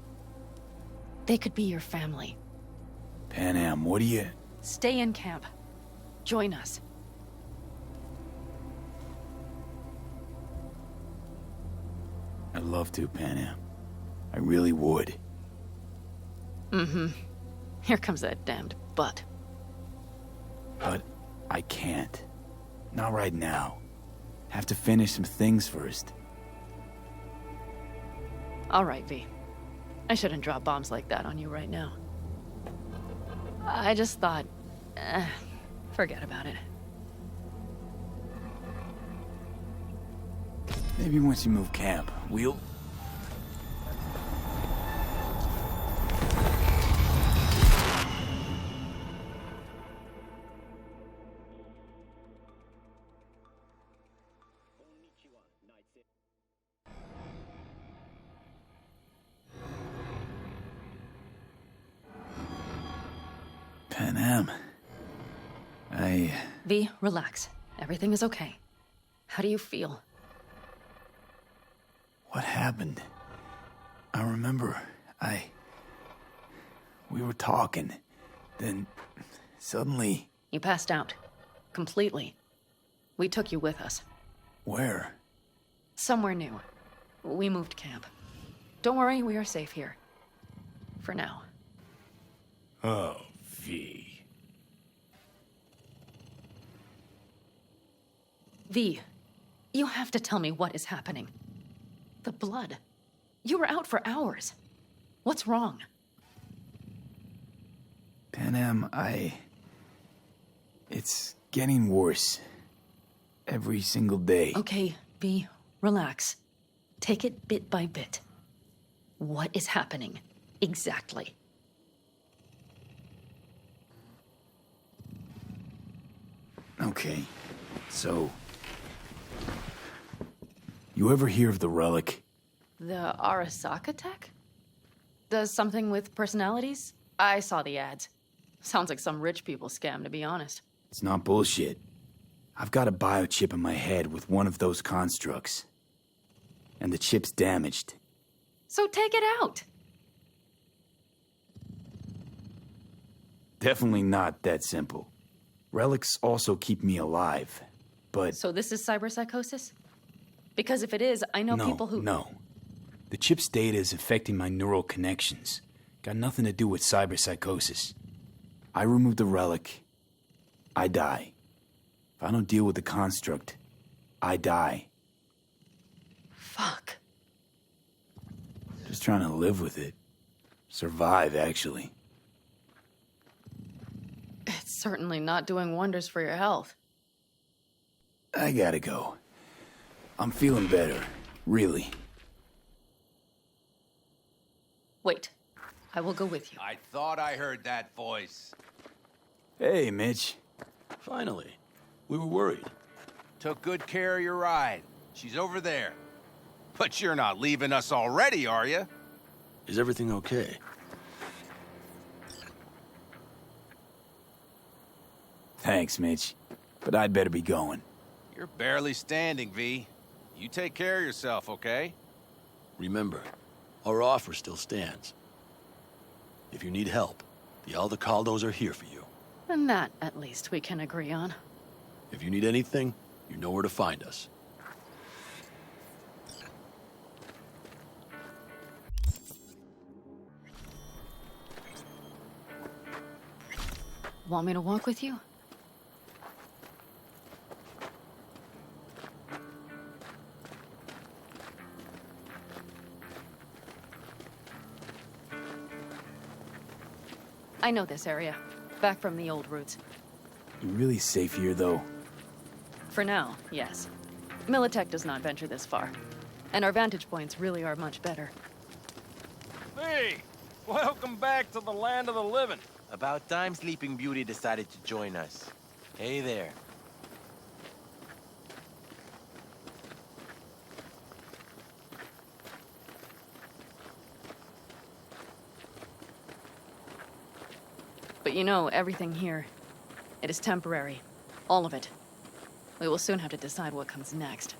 They could be your family.
Panam, what do you...
Stay in camp. Join us.
I'd love to, Panam. I really would.
Mm-hmm. Here comes that damned butt.
But I can't. Not right now. Have to finish some things first.
All right, V. I shouldn't drop bombs like that on you right now. I just thought... forget about it.
Maybe once you move camp, we'll... Panam.
V, relax. Everything is okay. How do you feel?
What happened? I remember, we were talking, then suddenly...
You passed out. Completely. We took you with us.
Where?
Somewhere new. We moved camp. Don't worry, we are safe here. For now.
Oh, V.
V, you have to tell me what is happening. The blood. You were out for hours. What's wrong?
Panam, it's getting worse. Every single day.
Okay, V, relax. Take it bit by bit. What is happening? Exactly.
Okay, so... You ever hear of the relic?
The Arasaka tech? Does something with personalities? I saw the ads. Sounds like some rich people scam, to be honest.
It's not bullshit. I've got a biochip in my head with one of those constructs. And the chip's damaged.
So take it out.
Definitely not that simple. Relics also keep me alive, but...
So this is cyberpsychosis? Because if it is, I know people who...
No. The chip's data is affecting my neural connections. Got nothing to do with cyberpsychosis. I remove the relic, I die. If I don't deal with the construct, I die.
Fuck.
Just trying to live with it. Survive, actually.
It's certainly not doing wonders for your health.
I gotta go. I'm feeling better, really.
Wait. I will go with you.
I thought I heard that voice.
Hey, Mitch.
Finally. We were worried.
Took good care of your ride. She's over there. But you're not leaving us already, are you?
Is everything okay?
Thanks, Mitch. But I'd better be going.
You're barely standing, V. You take care of yourself, okay?
Remember, our offer still stands. If you need help, the Aldecaldos are here for you.
And that, at least, we can agree on.
If you need anything, you know where to find us.
Want me to walk with you? I know this area. Back from the old routes.
You really safe here, though?
For now, yes. Militech does not venture this far. And our vantage points really are much better.
Hey! Welcome back to the land of the living.
About time Sleeping Beauty decided to join us. Hey there.
But you know, everything here, it is temporary. All of it. We will soon have to decide what comes next.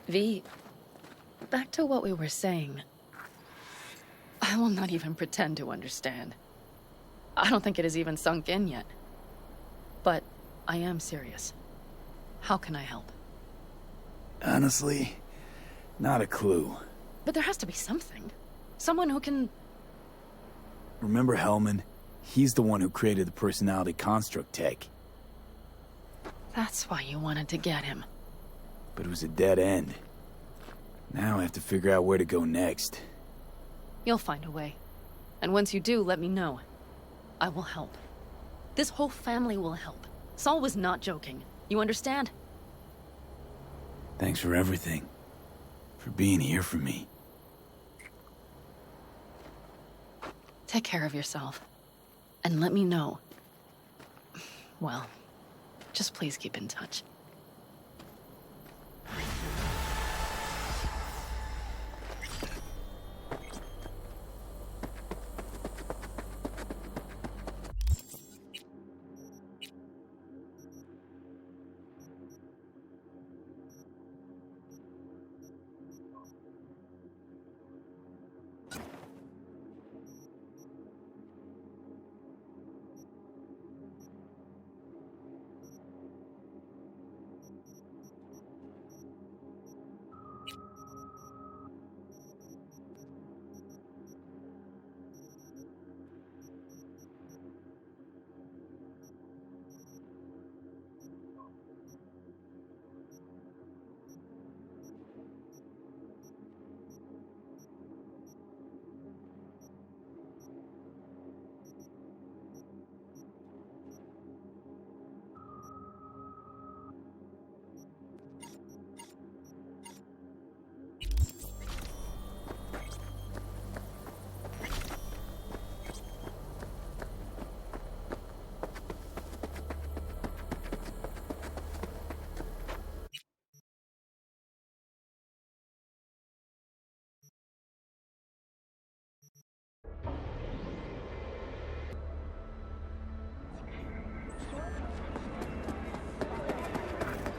V, back to what we were saying. I will not even pretend to understand. I don't think it has even sunk in yet. But I am serious. How can I help?
Honestly, not a clue.
But there has to be something. Someone who can...
Remember Hellman? He's the one who created the personality construct tech.
That's why you wanted to get him.
But it was a dead end. Now I have to figure out where to go next.
You'll find a way. And once you do, let me know. I will help. This whole family will help. Saul was not joking. You understand?
Thanks for everything. For being here for me.
Take care of yourself. And let me know. Well, just please keep in touch.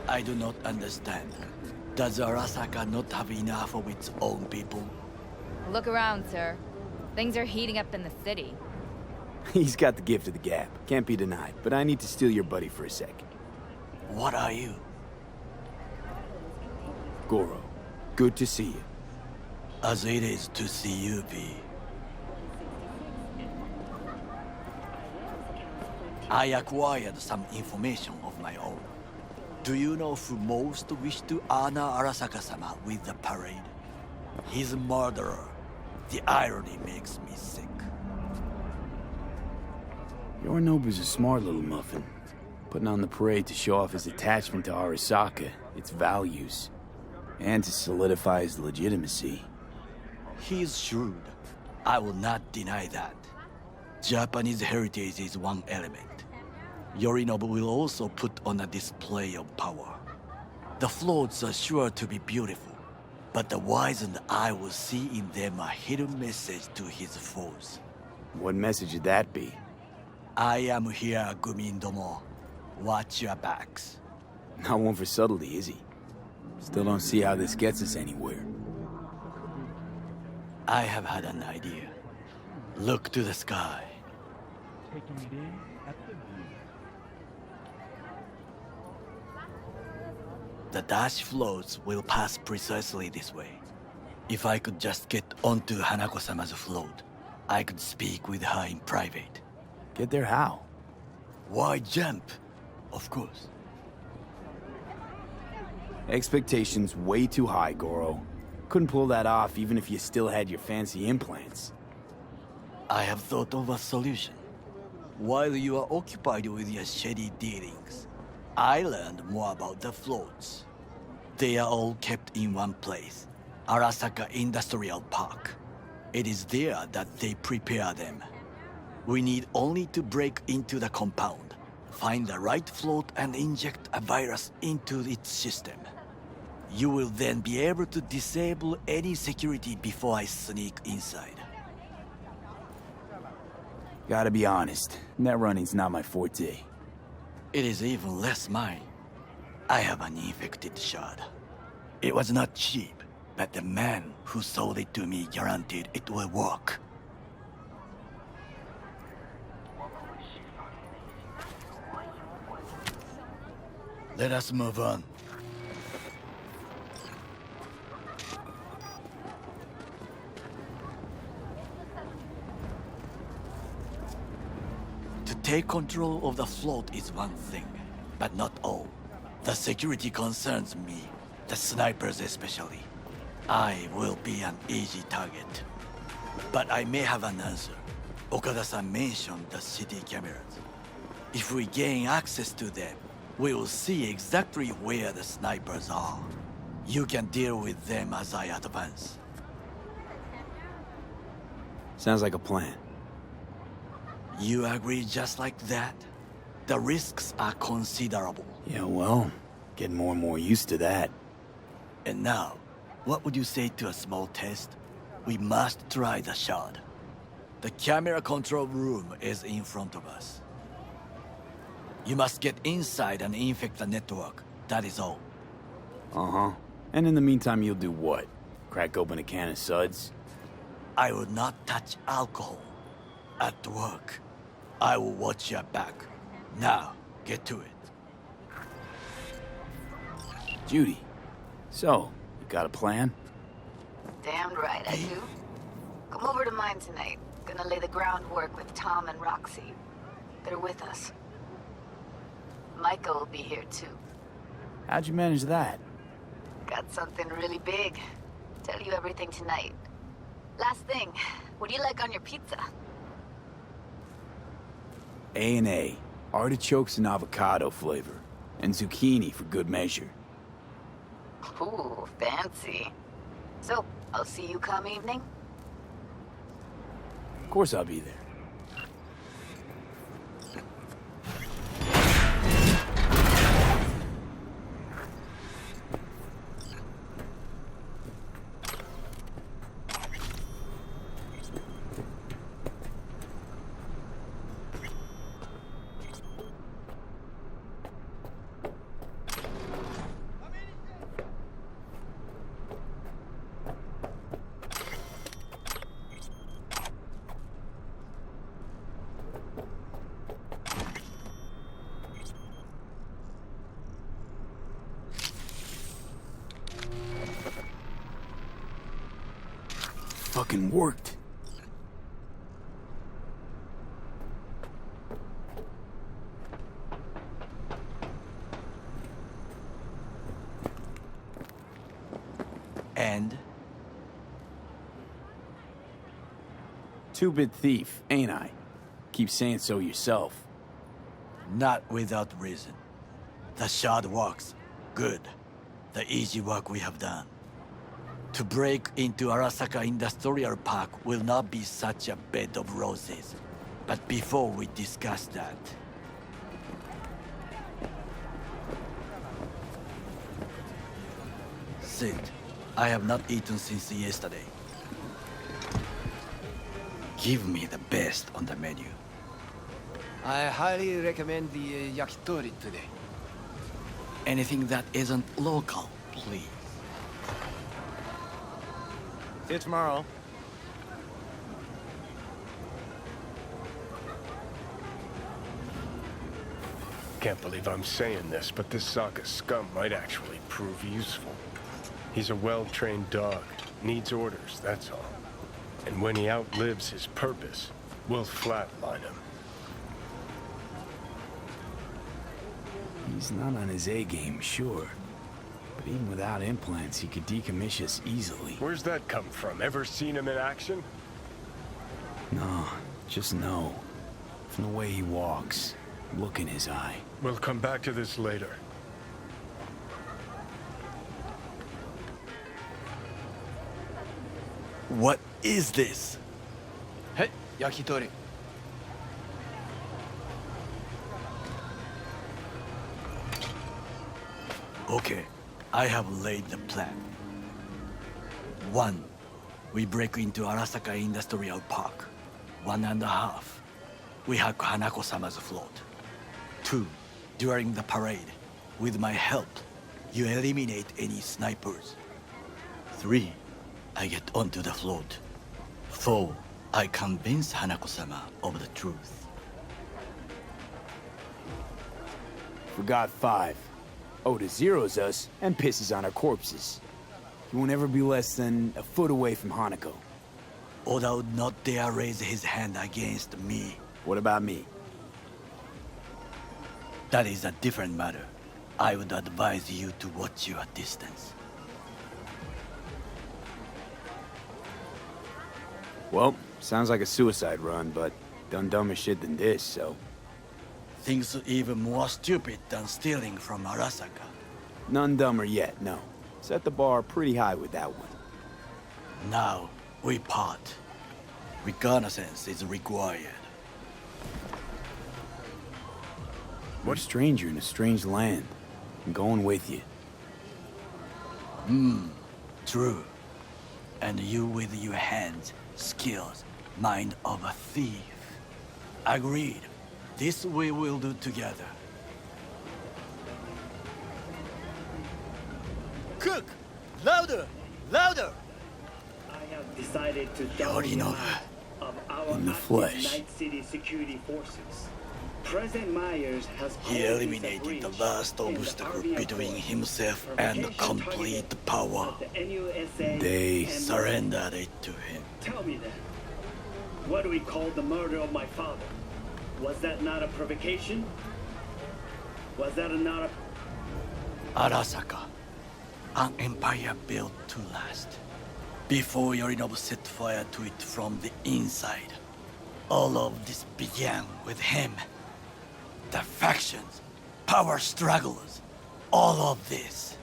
I do not understand. Does Arasaka not have enough of its own people?
Look around, sir. Things are heating up in the city.
He's got the gift of the gab. Can't be denied. But I need to steal your buddy for a sec.
What are you?
Goro, good to see you.
As it is to see you, V. I acquired some information of my own. Do you know who most wished to honor Arasaka-sama with the parade? His murderer. The irony makes me sick.
Yorinobu's a smart little muffin. Putting on the parade to show off his attachment to Arasaka, its values, and to solidify his legitimacy.
He's shrewd. I will not deny that. Japanese heritage is one element. Yorinobu will also put on a display of power. The floats are sure to be beautiful, but the wizened eye will see in them a hidden message to his foes.
What message would that be?
I am here, Gumindomo. Watch your backs.
Not one for subtlety, is he? Still don't see how this gets us anywhere.
I have had an idea. Look to the sky.
Taking it in at the view.
The dash floats will pass precisely this way. If I could just get onto Hanako-sama's float, I could speak with her in private.
Get there how?
Why jump? Of course.
Expectations way too high, Goro. Couldn't pull that off even if you still had your fancy implants.
I have thought of a solution. While you are occupied with your shady dealings, I learned more about the floats. They are all kept in one place, Arasaka Industrial Park. It is there that they prepare them. We need only to break into the compound, find the right float and inject a virus into its system. You will then be able to disable any security before I sneak inside.
Gotta be honest, net running's not my forte.
It is even less mine. I have an infected shard. It was not cheap, but the man who sold it to me guaranteed it will work. Let us move on. To take control of the float is one thing, but not all. The security concerns me, the snipers especially. I will be an easy target. But I may have an answer. Okada-san mentioned the city cameras. If we gain access to them, we will see exactly where the snipers are. You can deal with them as I advance.
Sounds like a plan.
You agree just like that? The risks are considerable.
Yeah, well, getting more and more used to that.
And now, what would you say to a small test? We must try the shard. The camera control room is in front of us. You must get inside and infect the network. That is all.
Uh-huh. And in the meantime, you'll do what? Crack open a can of suds?
I will not touch alcohol. At work, I will watch your back. Now, get to it.
Judy, so, you got a plan?
Damn right I do. Come over to mine tonight. Gonna lay the groundwork with Tom and Roxy. They're with us. Micah will be here too.
How'd you manage that?
Got something really big. Tell you everything tonight. Last thing, what do you like on your pizza?
A&A. Artichokes and avocado flavor. And zucchini for good measure.
Ooh, fancy. So, I'll see you come evening?
Of course I'll be there. fucking worked.
And?
Two-bit thief, ain't I? Keep saying so yourself.
Not without reason. The shard works. Good. The easy work we have done. To break into Arasaka Industrial Park will not be such a bed of roses. But before we discuss that... Sid, I have not eaten since yesterday. Give me the best on the menu.
I highly recommend the yakitori today.
Anything that isn't local, please.
See you tomorrow.
Can't believe I'm saying this, but this Sokka scum might actually prove useful. He's a well-trained dog. Needs orders, that's all. And when he outlives his purpose, we'll flatline him.
He's not on his A-game, sure. But even without implants, he could decommission us easily.
Where's that come from? Ever seen him in action?
No, just no. From the way he walks, look in his eye.
We'll come back to this later.
What is this?
Hey, yakitori.
Okay, I have laid the plan. 1. We break into Arasaka Industrial Park. 1.5. We hack Hanako-sama's float. 2. During the parade, with my help, you eliminate any snipers. 3. I get onto the float. 4. I convince Hanako-sama of the truth.
Forgot 5. Oda zeros us and pisses on our corpses. He won't ever be less than a foot away from Hanako.
Oda would not dare raise his hand against me.
What about me?
That is a different matter. I would advise you to watch your distance.
Well, sounds like a suicide run, but done dumber shit than this, so...
Things even more stupid than stealing from Arasaka.
None dumber yet, no. Set the bar pretty high with that one.
Now, we part. Reconnaissance is required.
What a stranger in a strange land. I'm going with you.
True. And you with your hands, skills, mind of a thief. Agreed. This we will do together.
Cook! Louder! Louder!
I have decided to double the
Yorinobu.
amount of our
In the
active
flesh.
Night City security forces. President Myers has
He
called
eliminated
this a
the
breach
last
in the
obstacle
RBF
between
code.
himself and
Provocation
complete
targeted
power.
at the NUSA
They
and
Surrendered it to him.
Tell me then, what do we call the murder of my father? Was that not a provocation? Was that not a...
Arasaka. An empire built to last. Before Yorinobu set fire to it from the inside. All of this began with him. The factions, power struggles, all of this.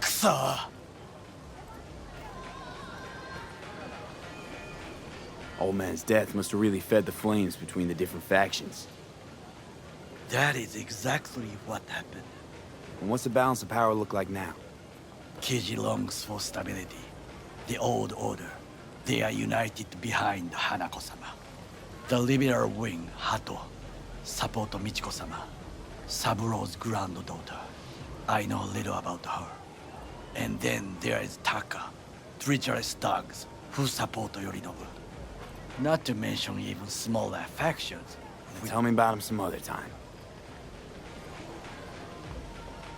Kusa!
Old man's death must have really fed the flames between the different factions.
That is exactly what happened.
And what's the balance of power look like now?
Kiji longs for stability. The old order. They are united behind Hanako-sama. The liberal wing, Hato, support Michiko-sama, Saburo's granddaughter. I know little about her. And then there is Taka, treacherous thugs who support Yorinobu. Not to mention even smaller factions.
Tell me about him some other time.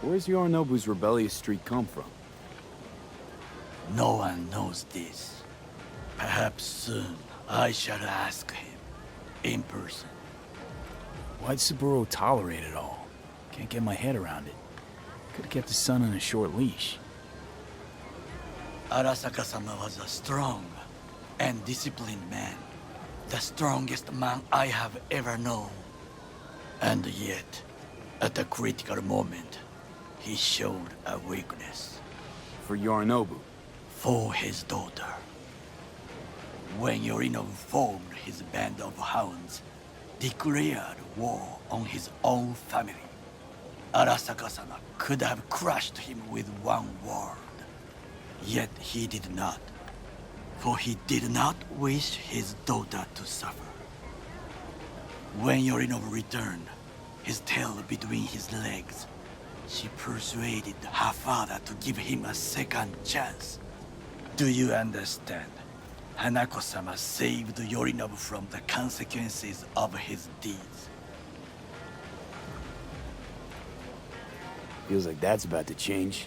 Where's Yorinobu's rebellious streak come from?
No one knows this. Perhaps soon I shall ask him in person.
Why'd Saburo tolerate it all? Can't get my head around it. Could've kept his son on a short leash.
Arasaka-sama was a strong and disciplined man. The strongest man I have ever known. And yet, at a critical moment, he showed a weakness.
For Yorinobu?
For his daughter. When Yorinobu formed his band of hounds, declared war on his own family, Arasaka-sama could have crushed him with one word. Yet he did not. For he did not wish his daughter to suffer. When Yorinobu returned, his tail between his legs, she persuaded her father to give him a second chance. Do you understand? Hanako-sama saved Yorinobu from the consequences of his deeds.
Feels like that's about to change.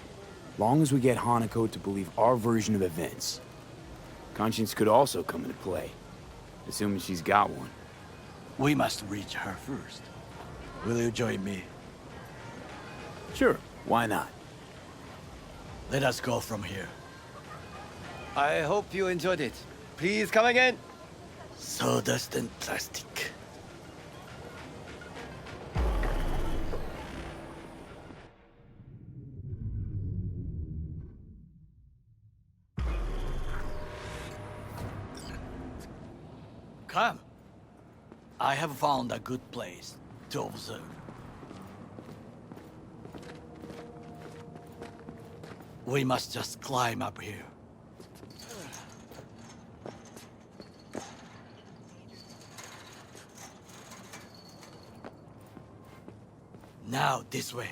Long as we get Hanako to believe our version of events. Conscience could also come into play, assuming she's got one.
We must reach her first. Will you join me?
Sure, why not?
Let us go from here.
I hope you enjoyed it. Please come again.
Sawdust and plastic. Come. I have found a good place to observe. We must just climb up here. Now, this way.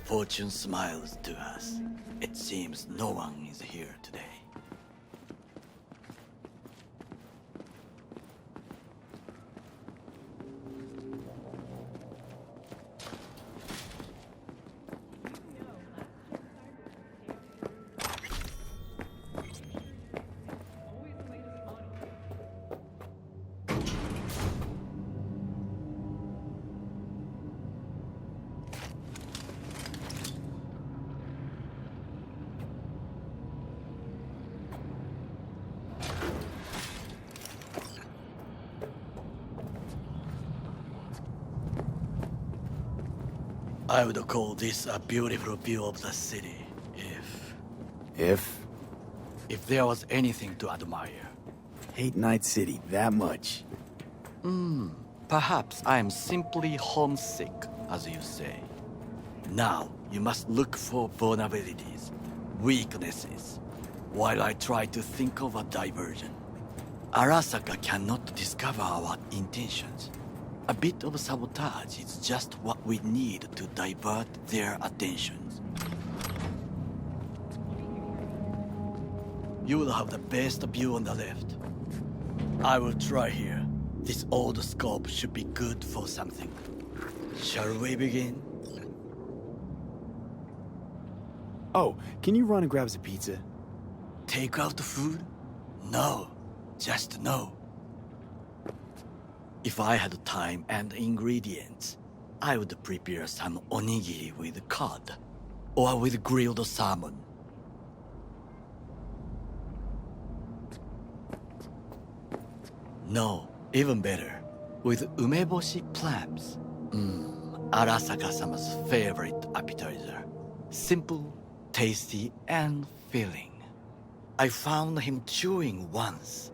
Fortune smiles to us. It seems no one is here today. I would call this a beautiful view of the city, if there was anything to admire.
Hate Night City that much.
Perhaps I am simply homesick, as you say. Now, you must look for vulnerabilities, weaknesses, while I try to think of a diversion. Arasaka cannot discover our intentions. A bit of sabotage is just what we need to divert their attentions. You will have the best view on the left. I will try here. This old scope should be good for something. Shall we begin?
Oh, can you run and grab us a pizza?
Take out the food? No, just no. If I had time and ingredients, I would prepare some onigiri with cod, or with grilled salmon. No, even better, with umeboshi clams. Arasaka-sama's favorite appetizer. Simple, tasty, and filling. I found him chewing once,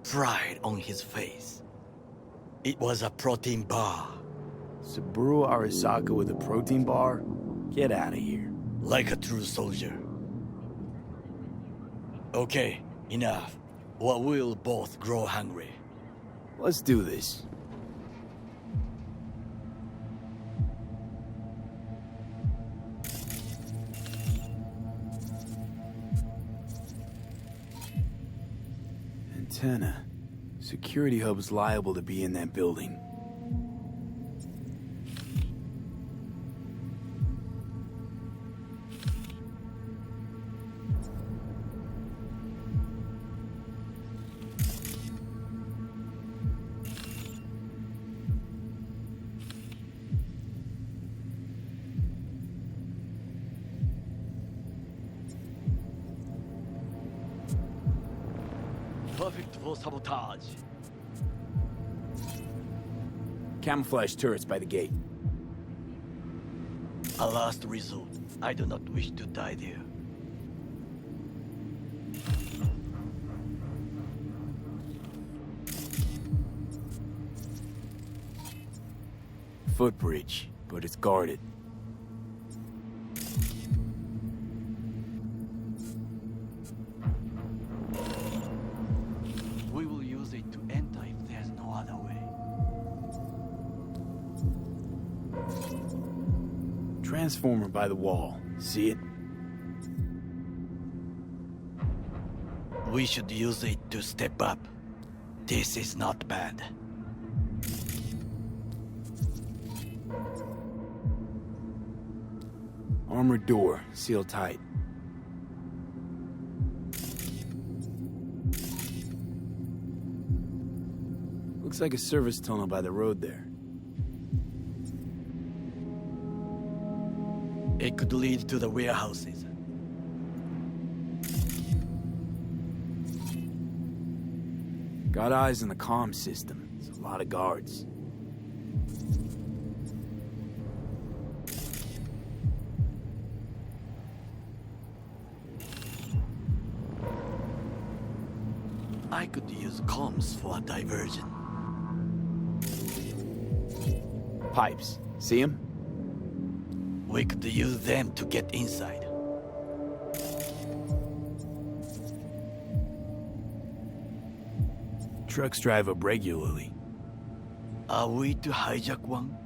pride on his face. It was a protein bar.
Saburo Arasaka with a protein bar? Get out of here.
Like a true soldier. Okay, enough. Or we'll both grow hungry.
Let's do this. Antenna. Security hub's liable to be in that building.
perfect for sabotage.
Camouflage turrets by the gate.
A last resort. I do not wish to die there.
Footbridge, but it's guarded.
We will use it to enter if there's no other way.
Transformer by the wall. See it?
We should use it to step up. This is not bad.
Armored door, sealed tight. Looks like a service tunnel by the road there.
It could lead to the warehouses.
Got eyes on the comm system. There's a lot of guards.
I could use comms for a diversion.
Pipes. See them?
We could use them to get inside.
Trucks drive up regularly.
Are we to hijack one?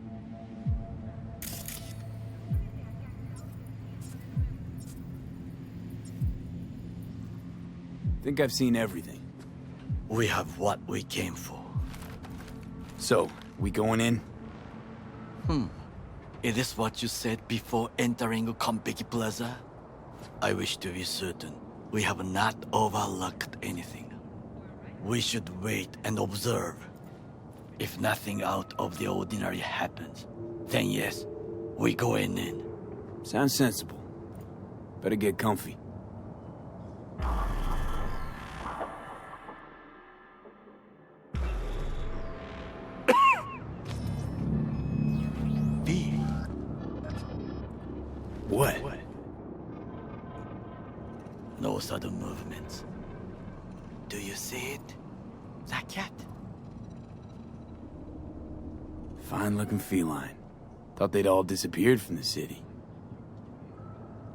Think I've seen everything.
We have what we came for.
So, we going in?
It is what you said before entering Konpeki Plaza? I wish to be certain we have not overlooked anything. We should wait and observe. If nothing out of the ordinary happens, then yes, we go in.
Sounds sensible. Better get comfy. What?
No sudden movements. Do you see it? That cat?
Fine-looking feline. Thought they'd all disappeared from the city.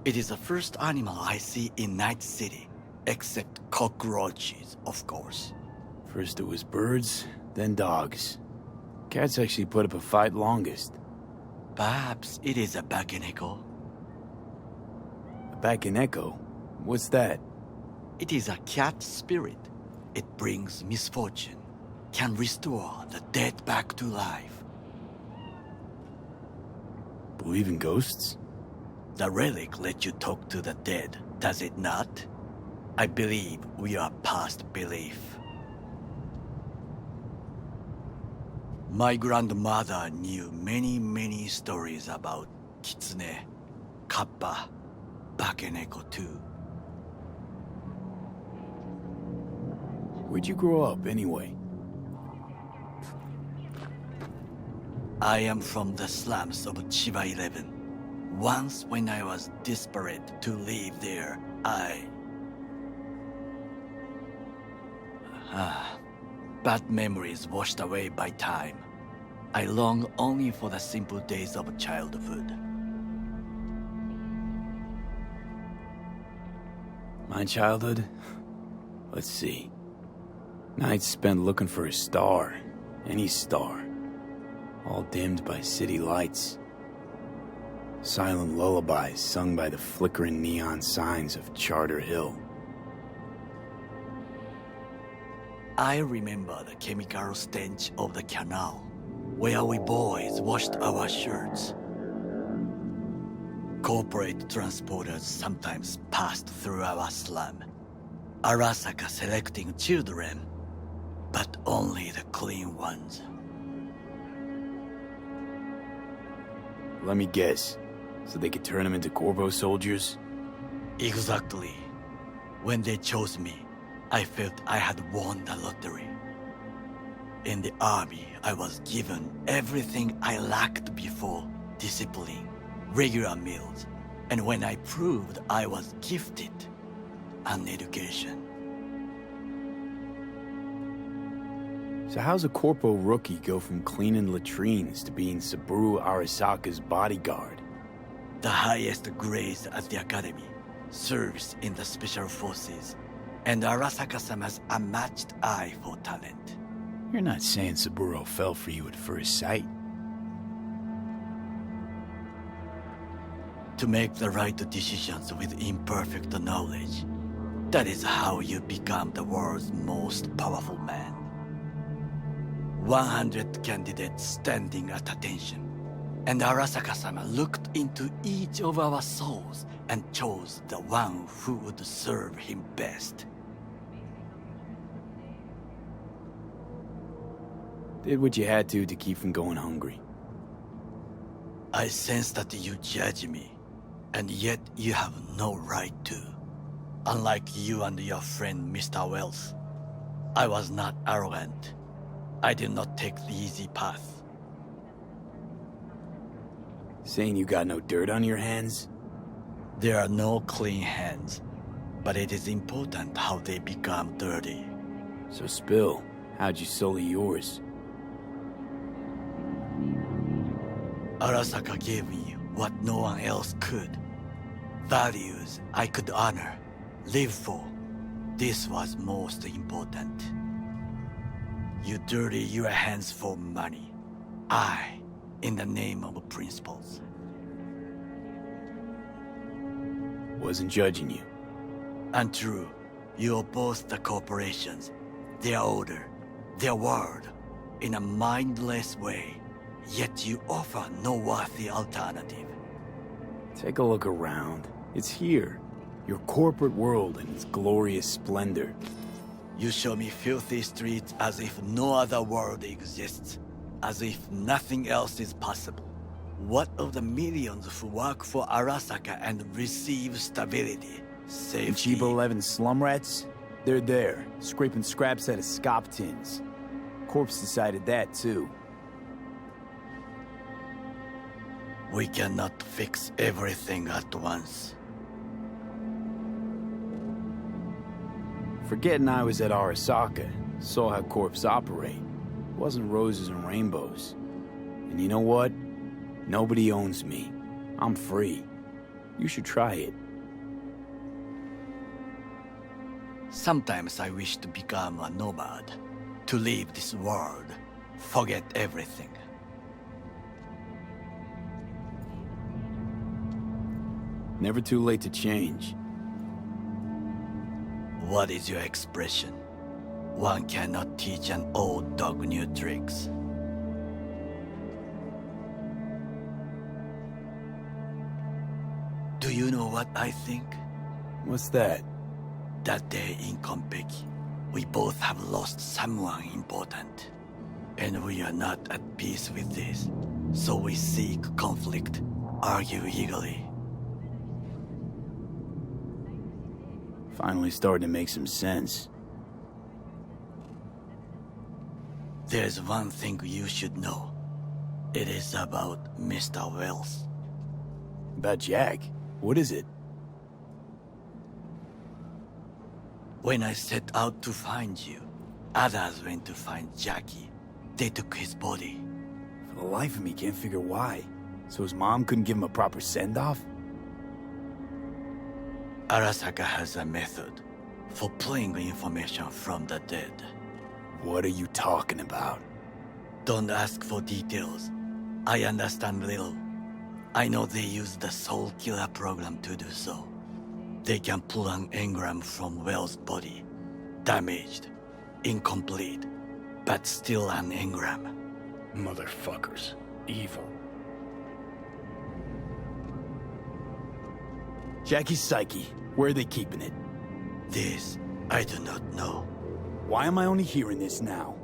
It is the first animal I see in Night City, except cockroaches, of course.
First it was birds, then dogs. Cats actually put up a fight longest.
Perhaps it is a bakeneko.
Back in Echo? What's that?
It is a cat spirit. It brings misfortune, can restore the dead back to life.
Believe in ghosts?
The relic lets you talk to the dead, does it not? I believe we are past belief. My grandmother knew many stories about kitsune, kappa, bakeneko too.
Where'd you grow up, anyway?
I am from the slums of Chiba 11. Once when I was desperate to live there, bad memories washed away by time. I long only for the simple days of childhood.
My childhood? Let's see. Nights spent looking for a star. Any star. All dimmed by city lights. Silent lullabies sung by the flickering neon signs of Charter Hill.
I remember the chemical stench of the canal, where we boys washed our shirts. Corporate transporters sometimes passed through our slum, Arasaka selecting children, but only the clean ones.
Let me guess. So they could turn them into Corvo soldiers?
Exactly. When they chose me, I felt I had won the lottery. In the army, I was given everything I lacked before: discipline, regular meals, and when I proved I was gifted, an education.
So how's a corpo rookie go from cleaning latrines to being Saburo Arasaka's bodyguard?
The highest grades at the academy, serves in the special forces, and Arasaka-sama's unmatched eye for talent.
You're not saying Saburo fell for you at first sight.
To make the right decisions with imperfect knowledge, that is how you become the world's most powerful man. 100 candidates standing at attention, and Arasaka-sama looked into each of our souls and chose the one who would serve him best.
Did what you had to keep from going hungry.
I sense that you judge me, and yet you have no right to. Unlike you and your friend Mr. Wells, I was not arrogant. I did not take the easy path.
Saying you got no dirt on your hands?
There are no clean hands, but it is important how they become dirty.
So spill, how'd you sully yours?
Arasaka gave me what no one else could. Values I could honor, live for. This was most important. You dirty your hands for money. I, in the name of principles.
Wasn't judging you.
Untrue. You oppose the corporations, their order, their word, in a mindless way. Yet you offer no worthy alternative.
Take a look around. It's here. Your corporate world in its glorious splendor.
You show me filthy streets as if no other world exists. As if nothing else is possible. What of the millions who work for Arasaka and receive stability, safety?
Chiba 11 slum rats? They're there, scraping scraps out of scop tins. Corpse decided that, too.
We cannot fix everything at once.
Forgetting I was at Arasaka, saw how corps operate. It wasn't roses and rainbows. And you know what? Nobody owns me. I'm free. You should try it.
Sometimes I wish to become a nomad, to leave this world, forget everything.
Never too late to change.
What is your expression? One cannot teach an old dog new tricks. Do you know what I think?
What's that?
That day in Konpeki, we both have lost someone important. And we are not at peace with this. So we seek conflict, argue eagerly.
Finally starting to make some sense.
There's one thing you should know. It is about Mr. Wells.
About Jack? What is it?
When I set out to find you, others went to find Jackie. They took his body.
For the life of me, can't figure why. So his mom couldn't give him a proper send-off?
Arasaka has a method for pulling information from the dead.
What are you talking about?
Don't ask for details. I understand little. I know they use the Soul Killer program to do so. They can pull an engram from Wells' body. Damaged, incomplete, but still an engram.
Motherfuckers. Evil.
Jackie's psyche. Where are they keeping it?
This, I do not know.
Why am I only hearing this now?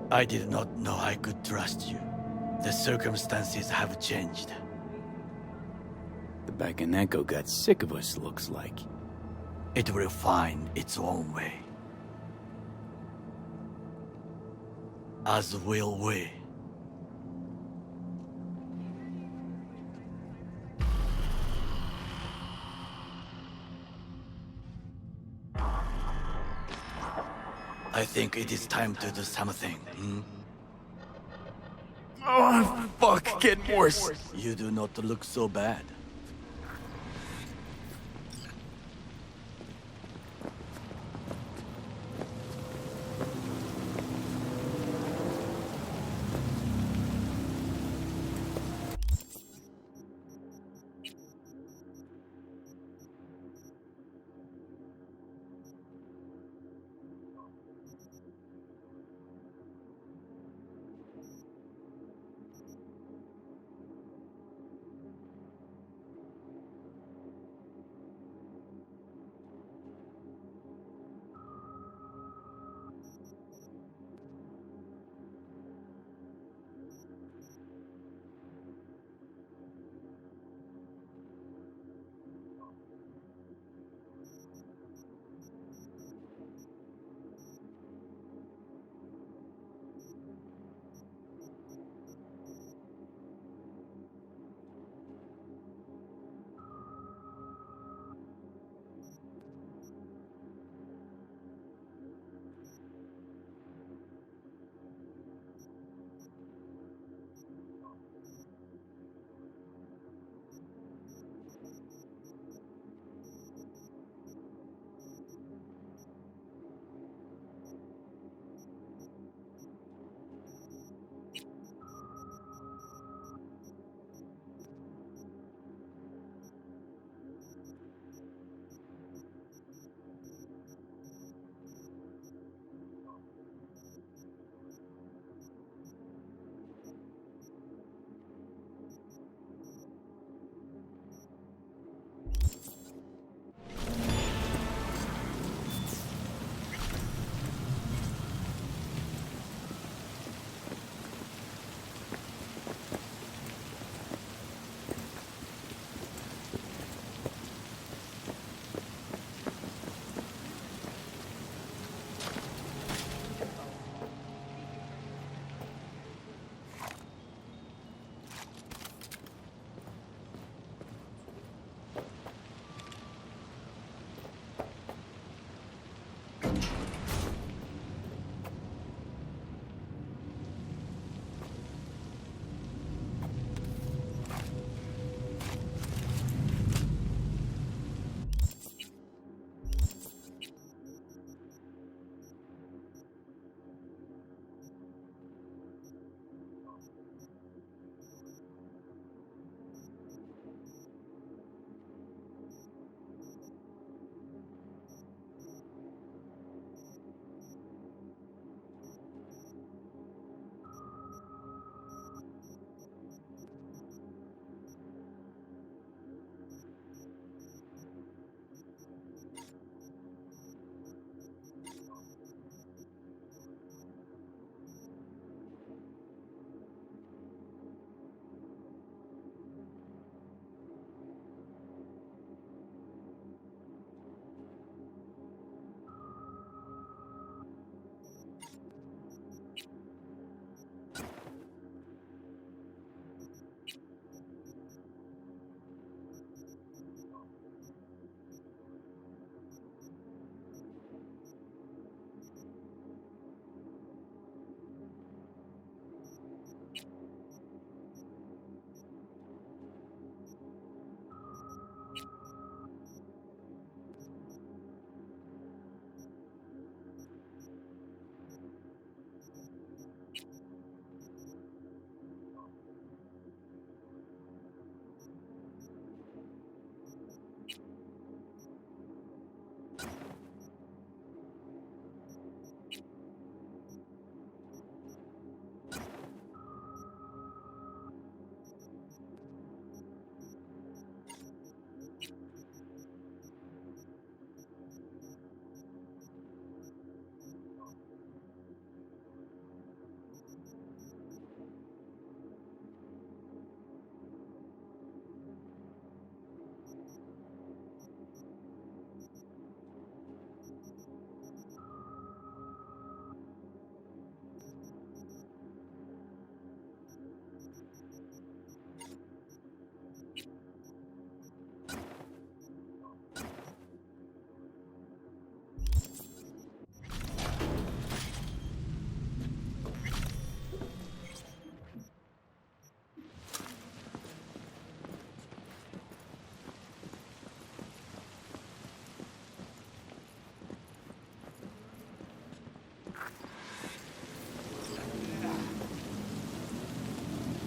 I did not know I could trust you. The circumstances have changed.
The Bakaneko got sick of us, looks like.
It will find its own way. As will we. I think it is time to do something.
Oh, fuck, getting worse.
You do not look so bad.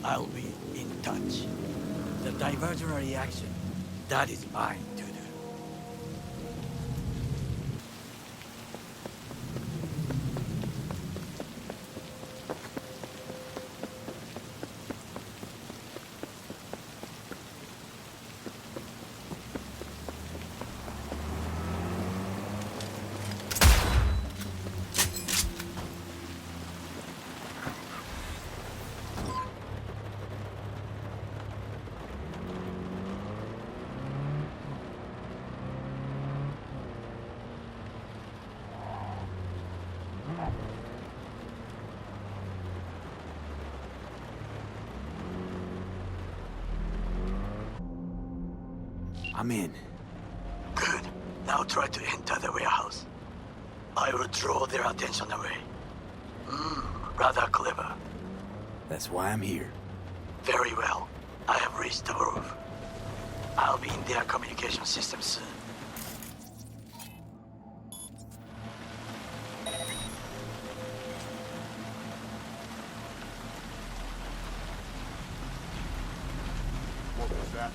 I'll be in touch. The diversionary action, that is mine to do.
I'm in.
Good. Now try to enter the warehouse. I will draw their attention away. Rather clever.
That's why I'm here.
Very well. I have reached the roof. I'll be in their communication system soon.
What was that?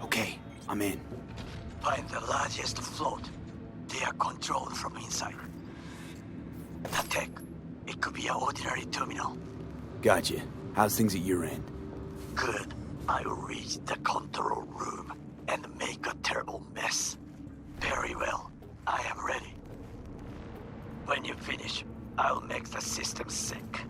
Okay, I'm in.
Find the largest float. They are controlled from inside. The tech, it could be an ordinary terminal.
Gotcha. How's things at your end?
Good. I will reach the control room and make a terrible mess. Very well. I am ready. When you finish, I'll make the system sick.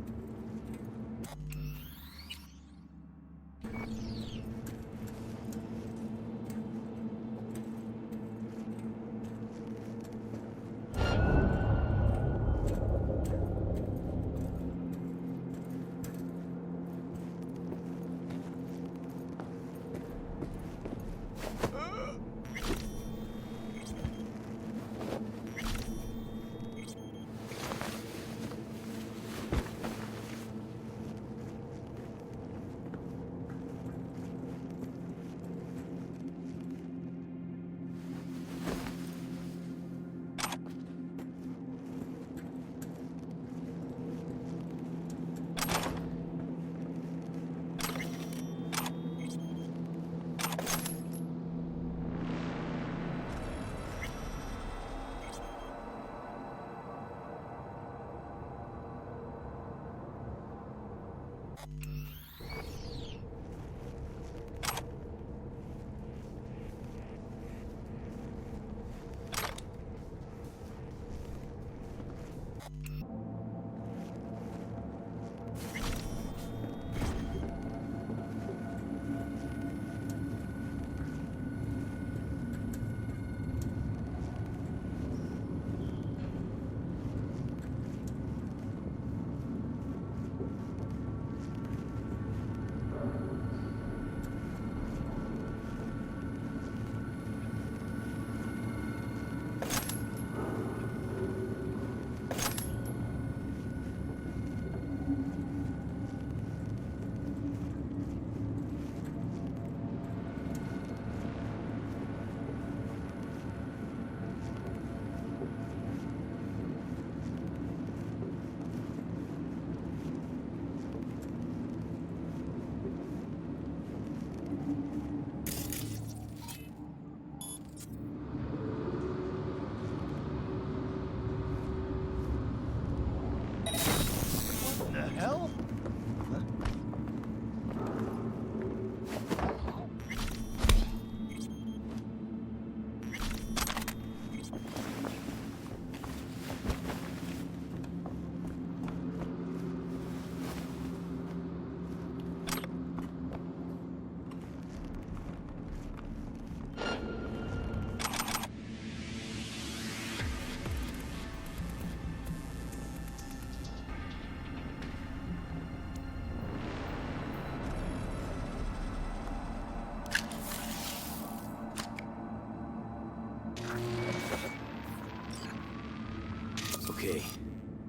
Okay.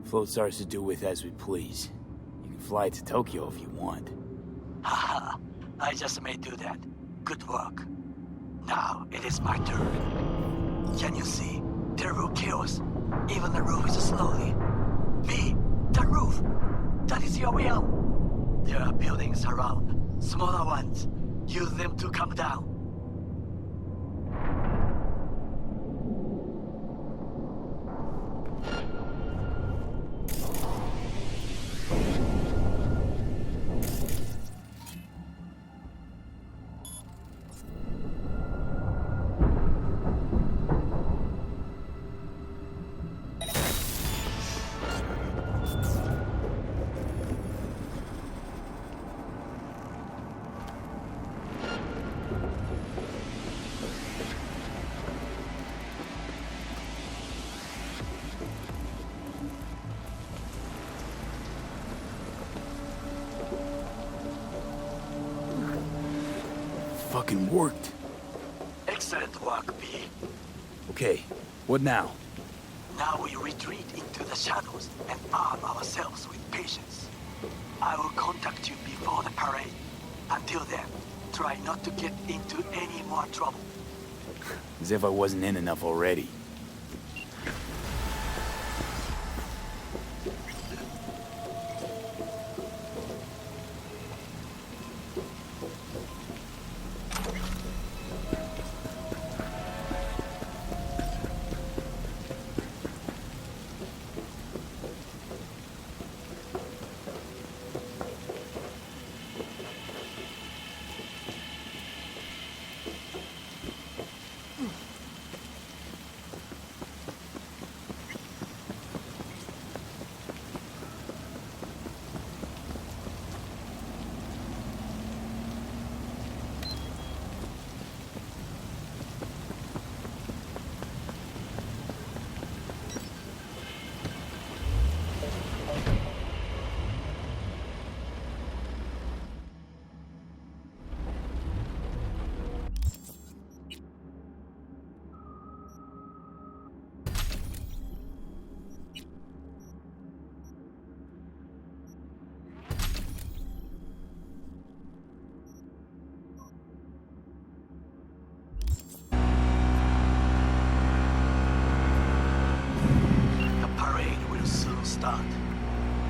Floatstar's to do with as we please. You can fly to Tokyo if you want.
Haha, I just may do that. Good work. Now it is my turn. Can you see? Terrible chaos. Even the roof is slowly. V, the roof! That is your will! There are buildings around, smaller ones. Use them to come down.
Fucking worked.
Excellent work, V.
Okay, what now?
Now we retreat into the shadows and arm ourselves with patience. I will contact you before the parade. Until then, try not to get into any more trouble.
As if I wasn't in enough already.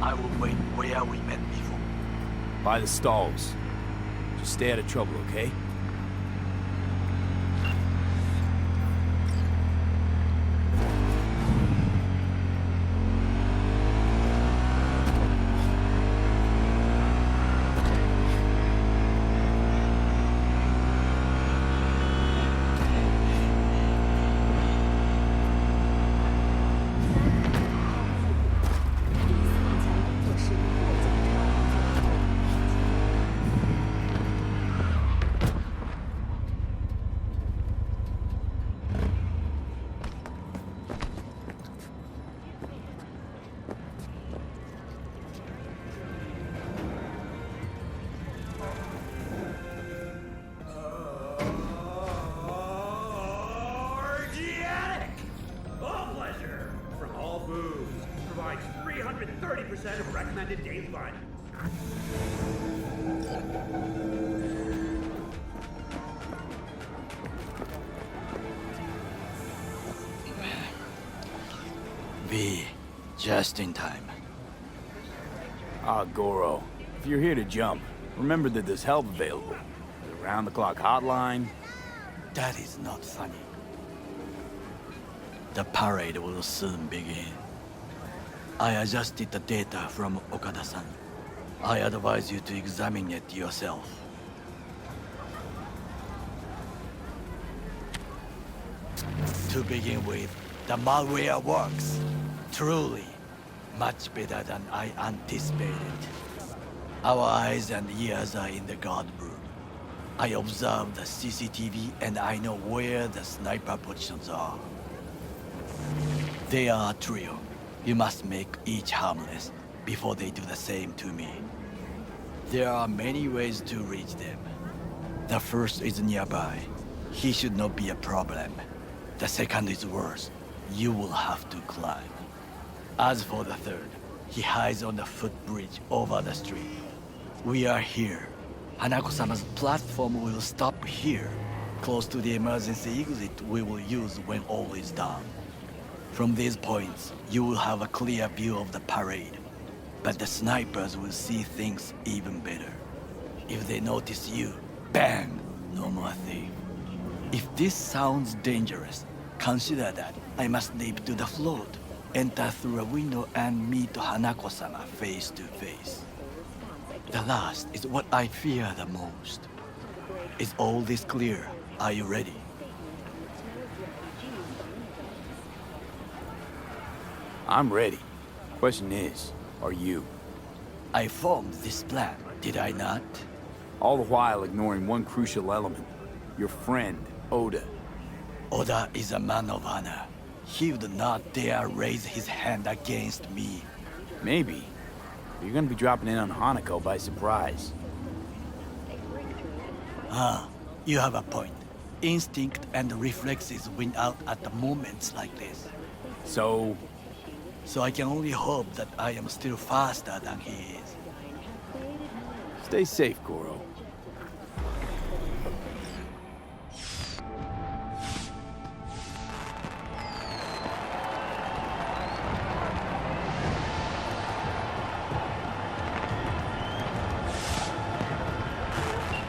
I will wait where we met before.
By the stalls. Just stay out of trouble, okay?
Provides 330% of recommended daily volume.
V, just in time.
Ah, Goro. If you're here to jump, remember that there's help available. There's a round-the-clock hotline.
That is not funny. The parade will soon begin. I adjusted the data from Okada-san. I advise you to examine it yourself. To begin with, the malware works. Truly, much better than I anticipated. Our eyes and ears are in the guard room. I observe the CCTV and I know where the sniper positions are. They are a trio. You must make each harmless before they do the same to me. There are many ways to reach them. The first is nearby. He should not be a problem. The second is worse. You will have to climb. As for the third, he hides on the footbridge over the street. We are here. Hanako-sama's platform will stop here, close to the emergency exit we will use when all is done. From these points, you will have a clear view of the parade, but the snipers will see things even better. If they notice you, bang! No more thief. If this sounds dangerous, consider that I must leap to the float, enter through a window and meet Hanako-sama face to face. The last is what I fear the most. Is all this clear? Are you ready?
I'm ready. Question is, are you?
I formed this plan, did I not?
All the while ignoring one crucial element. Your friend, Oda.
Oda is a man of honor. He would not dare raise his hand against me.
Maybe. But you're gonna be dropping in on Hanako by surprise.
Ah, you have a point. Instinct and reflexes win out at the moments like this.
So
I can only hope that I am still faster than he is.
Stay safe, Goro.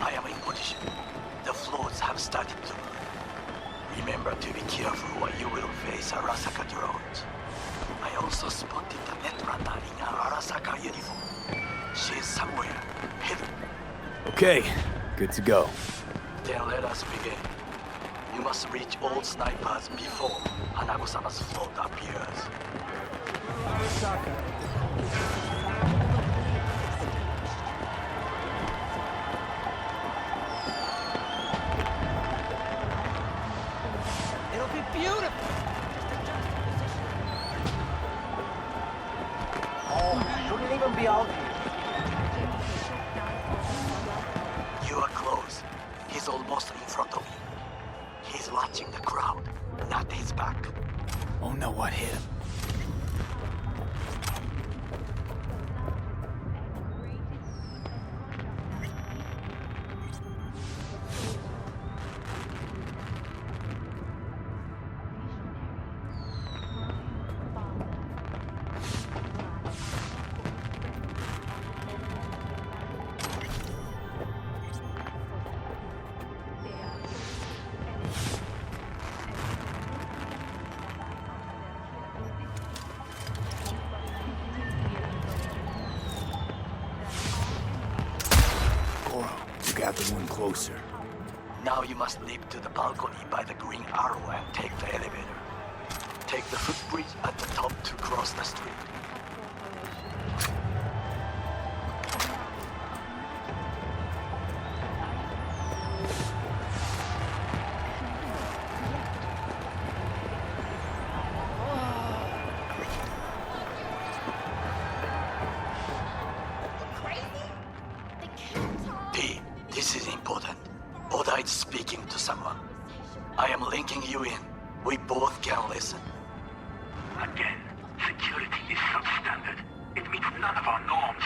I am in position. The floats have started to move. Remember to be careful or you will face Arasaka drones. I also spotted the netrunner in an Arasaka uniform. She is somewhere, hidden.
Okay, good to go.
Then let us begin. You must reach all snipers before Hanako-sama's float appears.
It'll be beautiful.
Shouldn't even be out here.
You are close. He's almost in front of you. He's watching the crowd, not his back.
Oh no, what hit him? Got the one closer.
Now you must leap to the balcony by the green arrow and take the elevator. Take the footbridge at the top to cross the street. This is important. Oda is speaking to someone. I am linking you in. We both can listen.
Again, security is substandard. It meets none of our norms.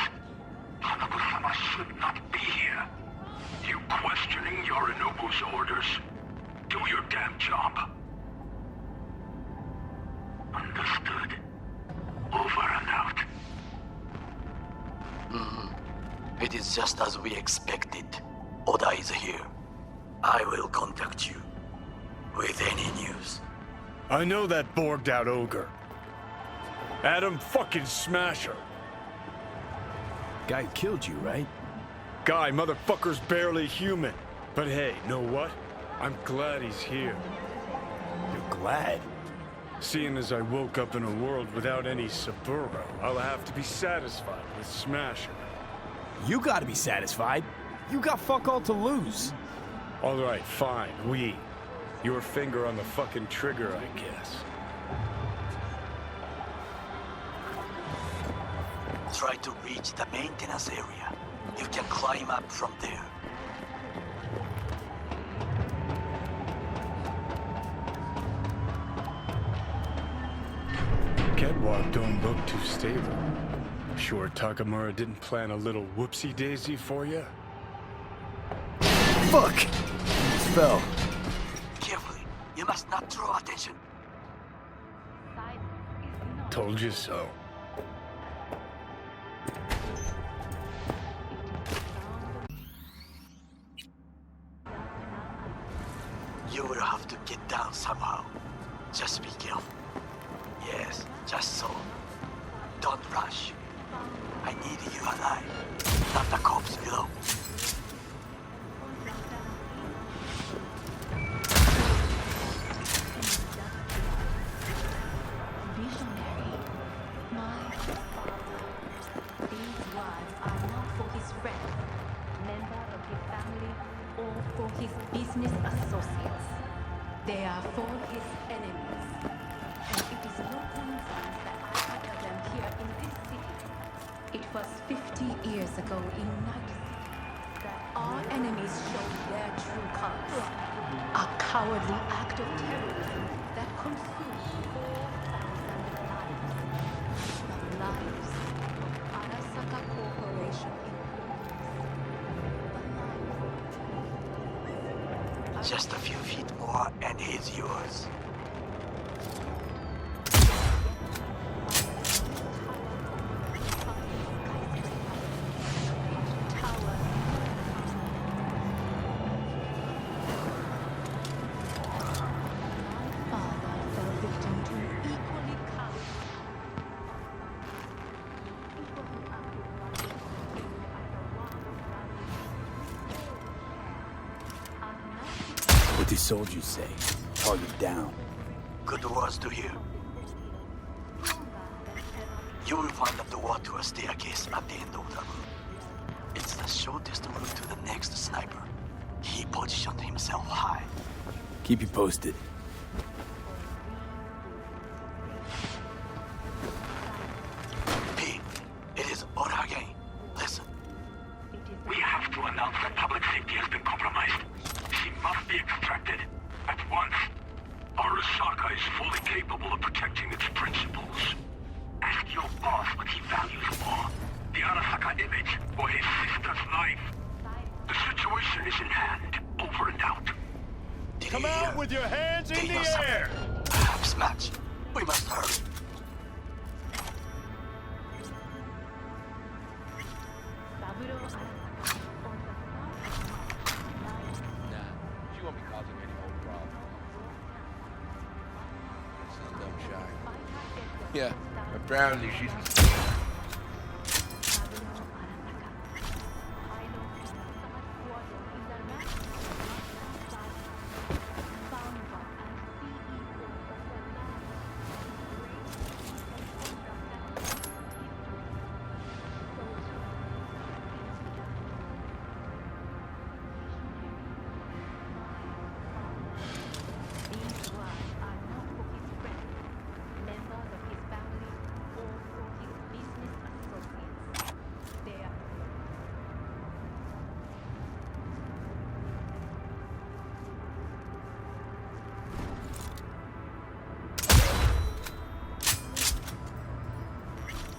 Hanako-sama should not be here. You questioning Yorinobu's orders? Do your damn job. Understood. Over and out.
It is just as we expected. Oda is here. I will contact you with any news.
I know that borged out ogre. Adam fucking Smasher.
Guy killed you, right?
Guy, motherfucker's barely human. But hey, know what? I'm glad he's here.
You're glad?
Seeing as I woke up in a world without any Saburo, I'll have to be satisfied with Smasher.
You gotta be satisfied. You got fuck all to lose.
All right, fine, we. Your finger on the fucking trigger, I guess.
Try to reach the maintenance area. You can climb up from there.
catwalk don't look too stable. Sure Takamura didn't plan a little whoopsie-daisy for you?
Fuck! Just fell.
Carefully. You must not draw attention.
Told you so.
You will have to get down somehow. Just be careful. Yes, just so. Don't rush. I need you alive, not the corpse below.
Visionary. My fathers. These words are not for his friend, member of his family, or for his business associates. They are for his enemies. And it is no coincidence that I utter them here in this city. It was 50 years ago in Night City that our enemies showed their true colors. A cowardly act of terrorism that consumed 4,000 lives. The lives of Arasaka Corporation employees.
Just a few feet more and he's yours.
What do soldiers say? Target down.
Good words to hear. You will find the door to a staircase at the end of the room. It's the shortest route to the next sniper. He positioned himself high.
Keep you posted.
P, it is order again. Listen.
We have to announce that public safety has been compromised. She must be extracted at once. Arasaka is fully capable of protecting its principles. Ask your boss what he values more, the Arasaka image or his sister's life. The situation is in hand. Over and out.
Come out with your hands in the air!
Perhaps match. We must hurry.
She won't be causing any more problems. Some dumb shy. Yeah, apparently she's...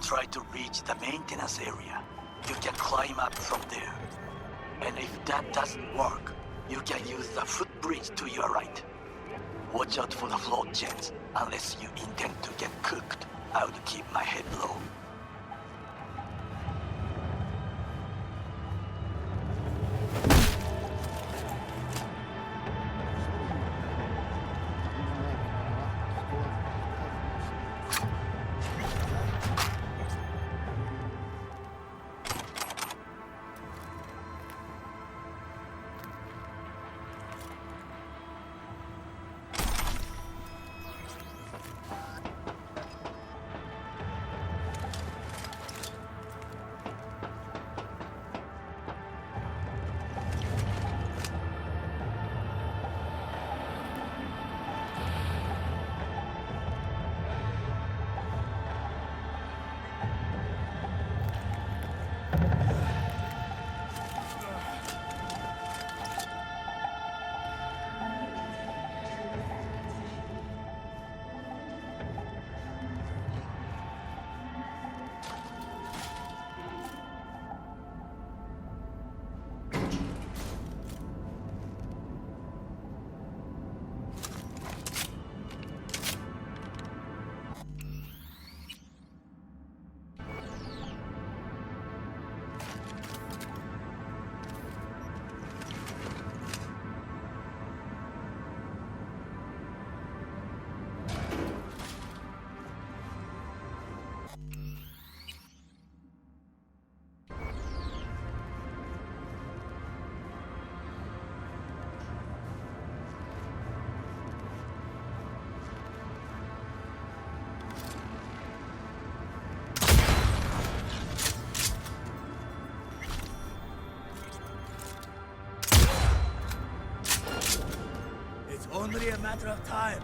Try to reach the maintenance area. You can climb up from there. And if that doesn't work, you can use the footbridge to your right. Watch out for the float jets. Unless you intend to get cooked, I would keep my head low. matter of time.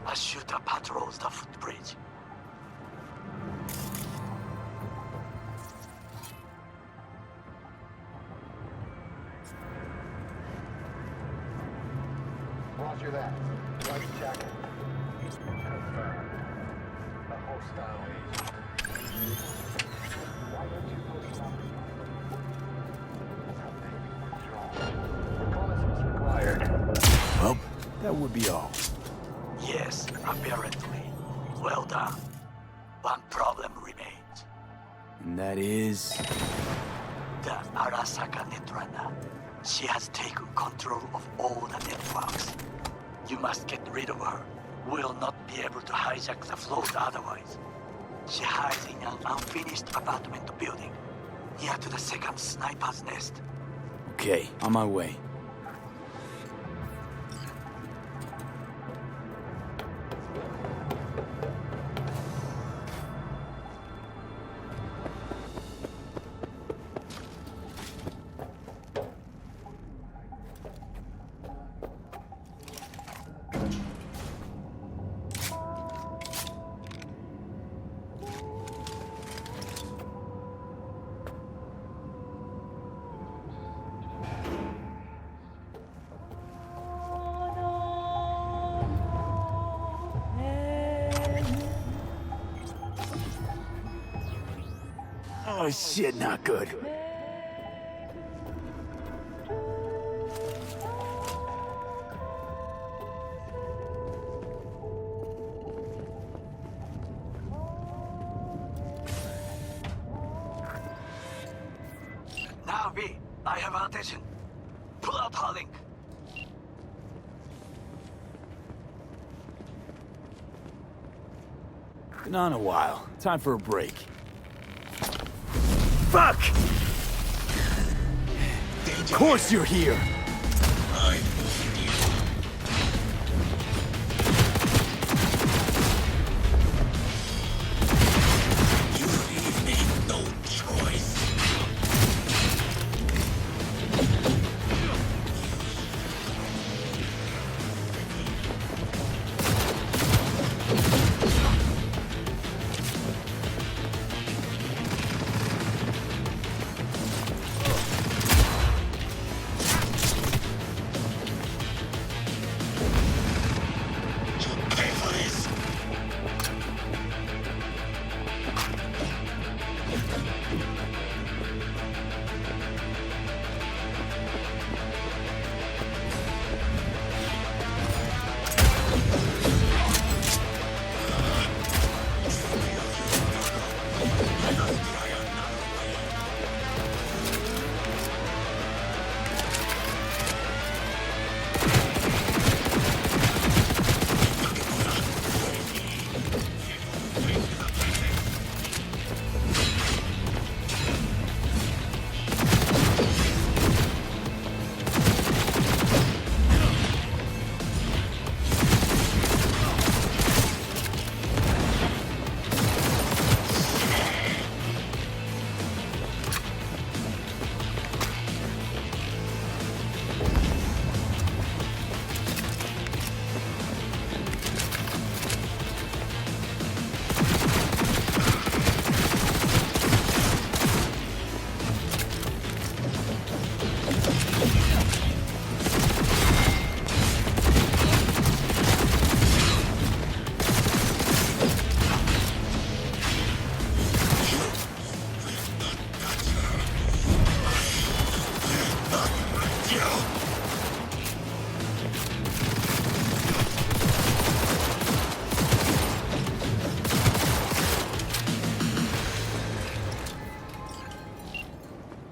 A shooter patrols the footbridge.
Roger that. Right check. Confirmed. A hostile agent. Why don't you go stop the reconnaissance required.
Well, that would be all.
Yes, apparently. Well done. One problem remains.
And that is...
The Arasaka Netrunner. She has taken control of all the networks. You must get rid of her. We'll not be able to hijack the float otherwise. She hides in an unfinished apartment building, near to the second sniper's nest.
Okay, on my way. Oh shit, not good.
Now, V, I have attention. Pull out her link.
Been on a while. Time for a break. Fuck! Of course you're here!
You leave me no choice.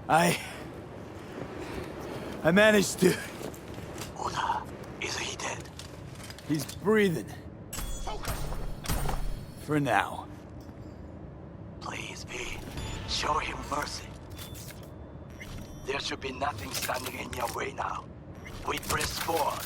I managed to...
Una, is he dead?
He's breathing. For now.
Please, V. Show him mercy. There should be nothing standing in your way now. We press forward.